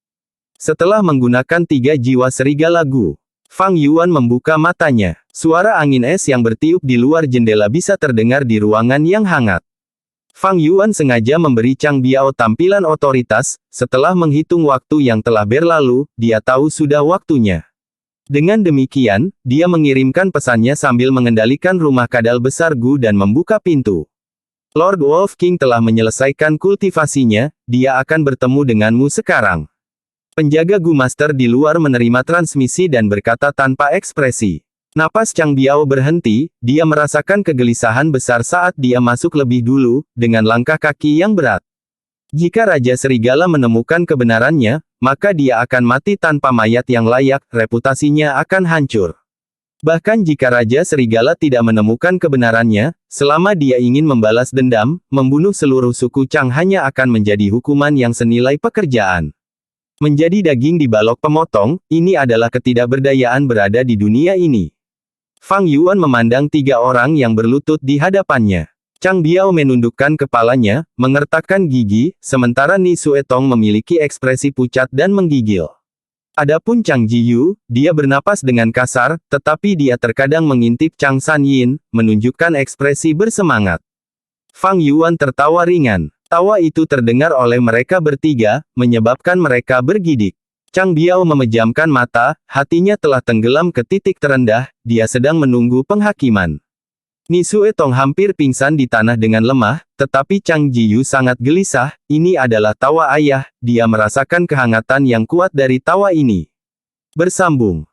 A: Setelah menggunakan 3 jiwa serigala Gu, Fang Yuan membuka matanya. Suara angin es yang bertiup di luar jendela bisa terdengar di ruangan yang hangat. Fang Yuan sengaja memberi Chang Biao tampilan otoritas, setelah menghitung waktu yang telah berlalu, dia tahu sudah waktunya. Dengan demikian, dia mengirimkan pesannya sambil mengendalikan rumah kadal besar Gu dan membuka pintu. Lord Wolf King telah menyelesaikan kultivasinya, dia akan bertemu denganmu sekarang. Penjaga Gu Master di luar menerima transmisi dan berkata tanpa ekspresi. Napas Chang Biao berhenti, dia merasakan kegelisahan besar saat dia masuk lebih dulu, dengan langkah kaki yang berat. Jika Raja Serigala menemukan kebenarannya, maka dia akan mati tanpa mayat yang layak, reputasinya akan hancur. Bahkan jika Raja Serigala tidak menemukan kebenarannya, selama dia ingin membalas dendam, membunuh seluruh suku Chang hanya akan menjadi hukuman yang senilai pekerjaan. Menjadi daging di balok pemotong, ini adalah ketidakberdayaan berada di dunia ini. Fang Yuan memandang 3 orang yang berlutut di hadapannya. Chang Biao menundukkan kepalanya, mengertakkan gigi, sementara Ni Suetong memiliki ekspresi pucat dan menggigil. Adapun Chang Jiyu, dia bernapas dengan kasar, tetapi dia terkadang mengintip Chang San Yin, menunjukkan ekspresi bersemangat. Fang Yuan tertawa ringan. Tawa itu terdengar oleh mereka bertiga, menyebabkan mereka bergidik. Chang Biao memejamkan mata, hatinya telah tenggelam ke titik terendah, dia sedang menunggu penghakiman. Ni Suetong hampir pingsan di tanah dengan lemah, tetapi Chang Jiyu sangat gelisah, ini adalah tawa ayah, dia merasakan kehangatan yang kuat dari tawa ini. Bersambung.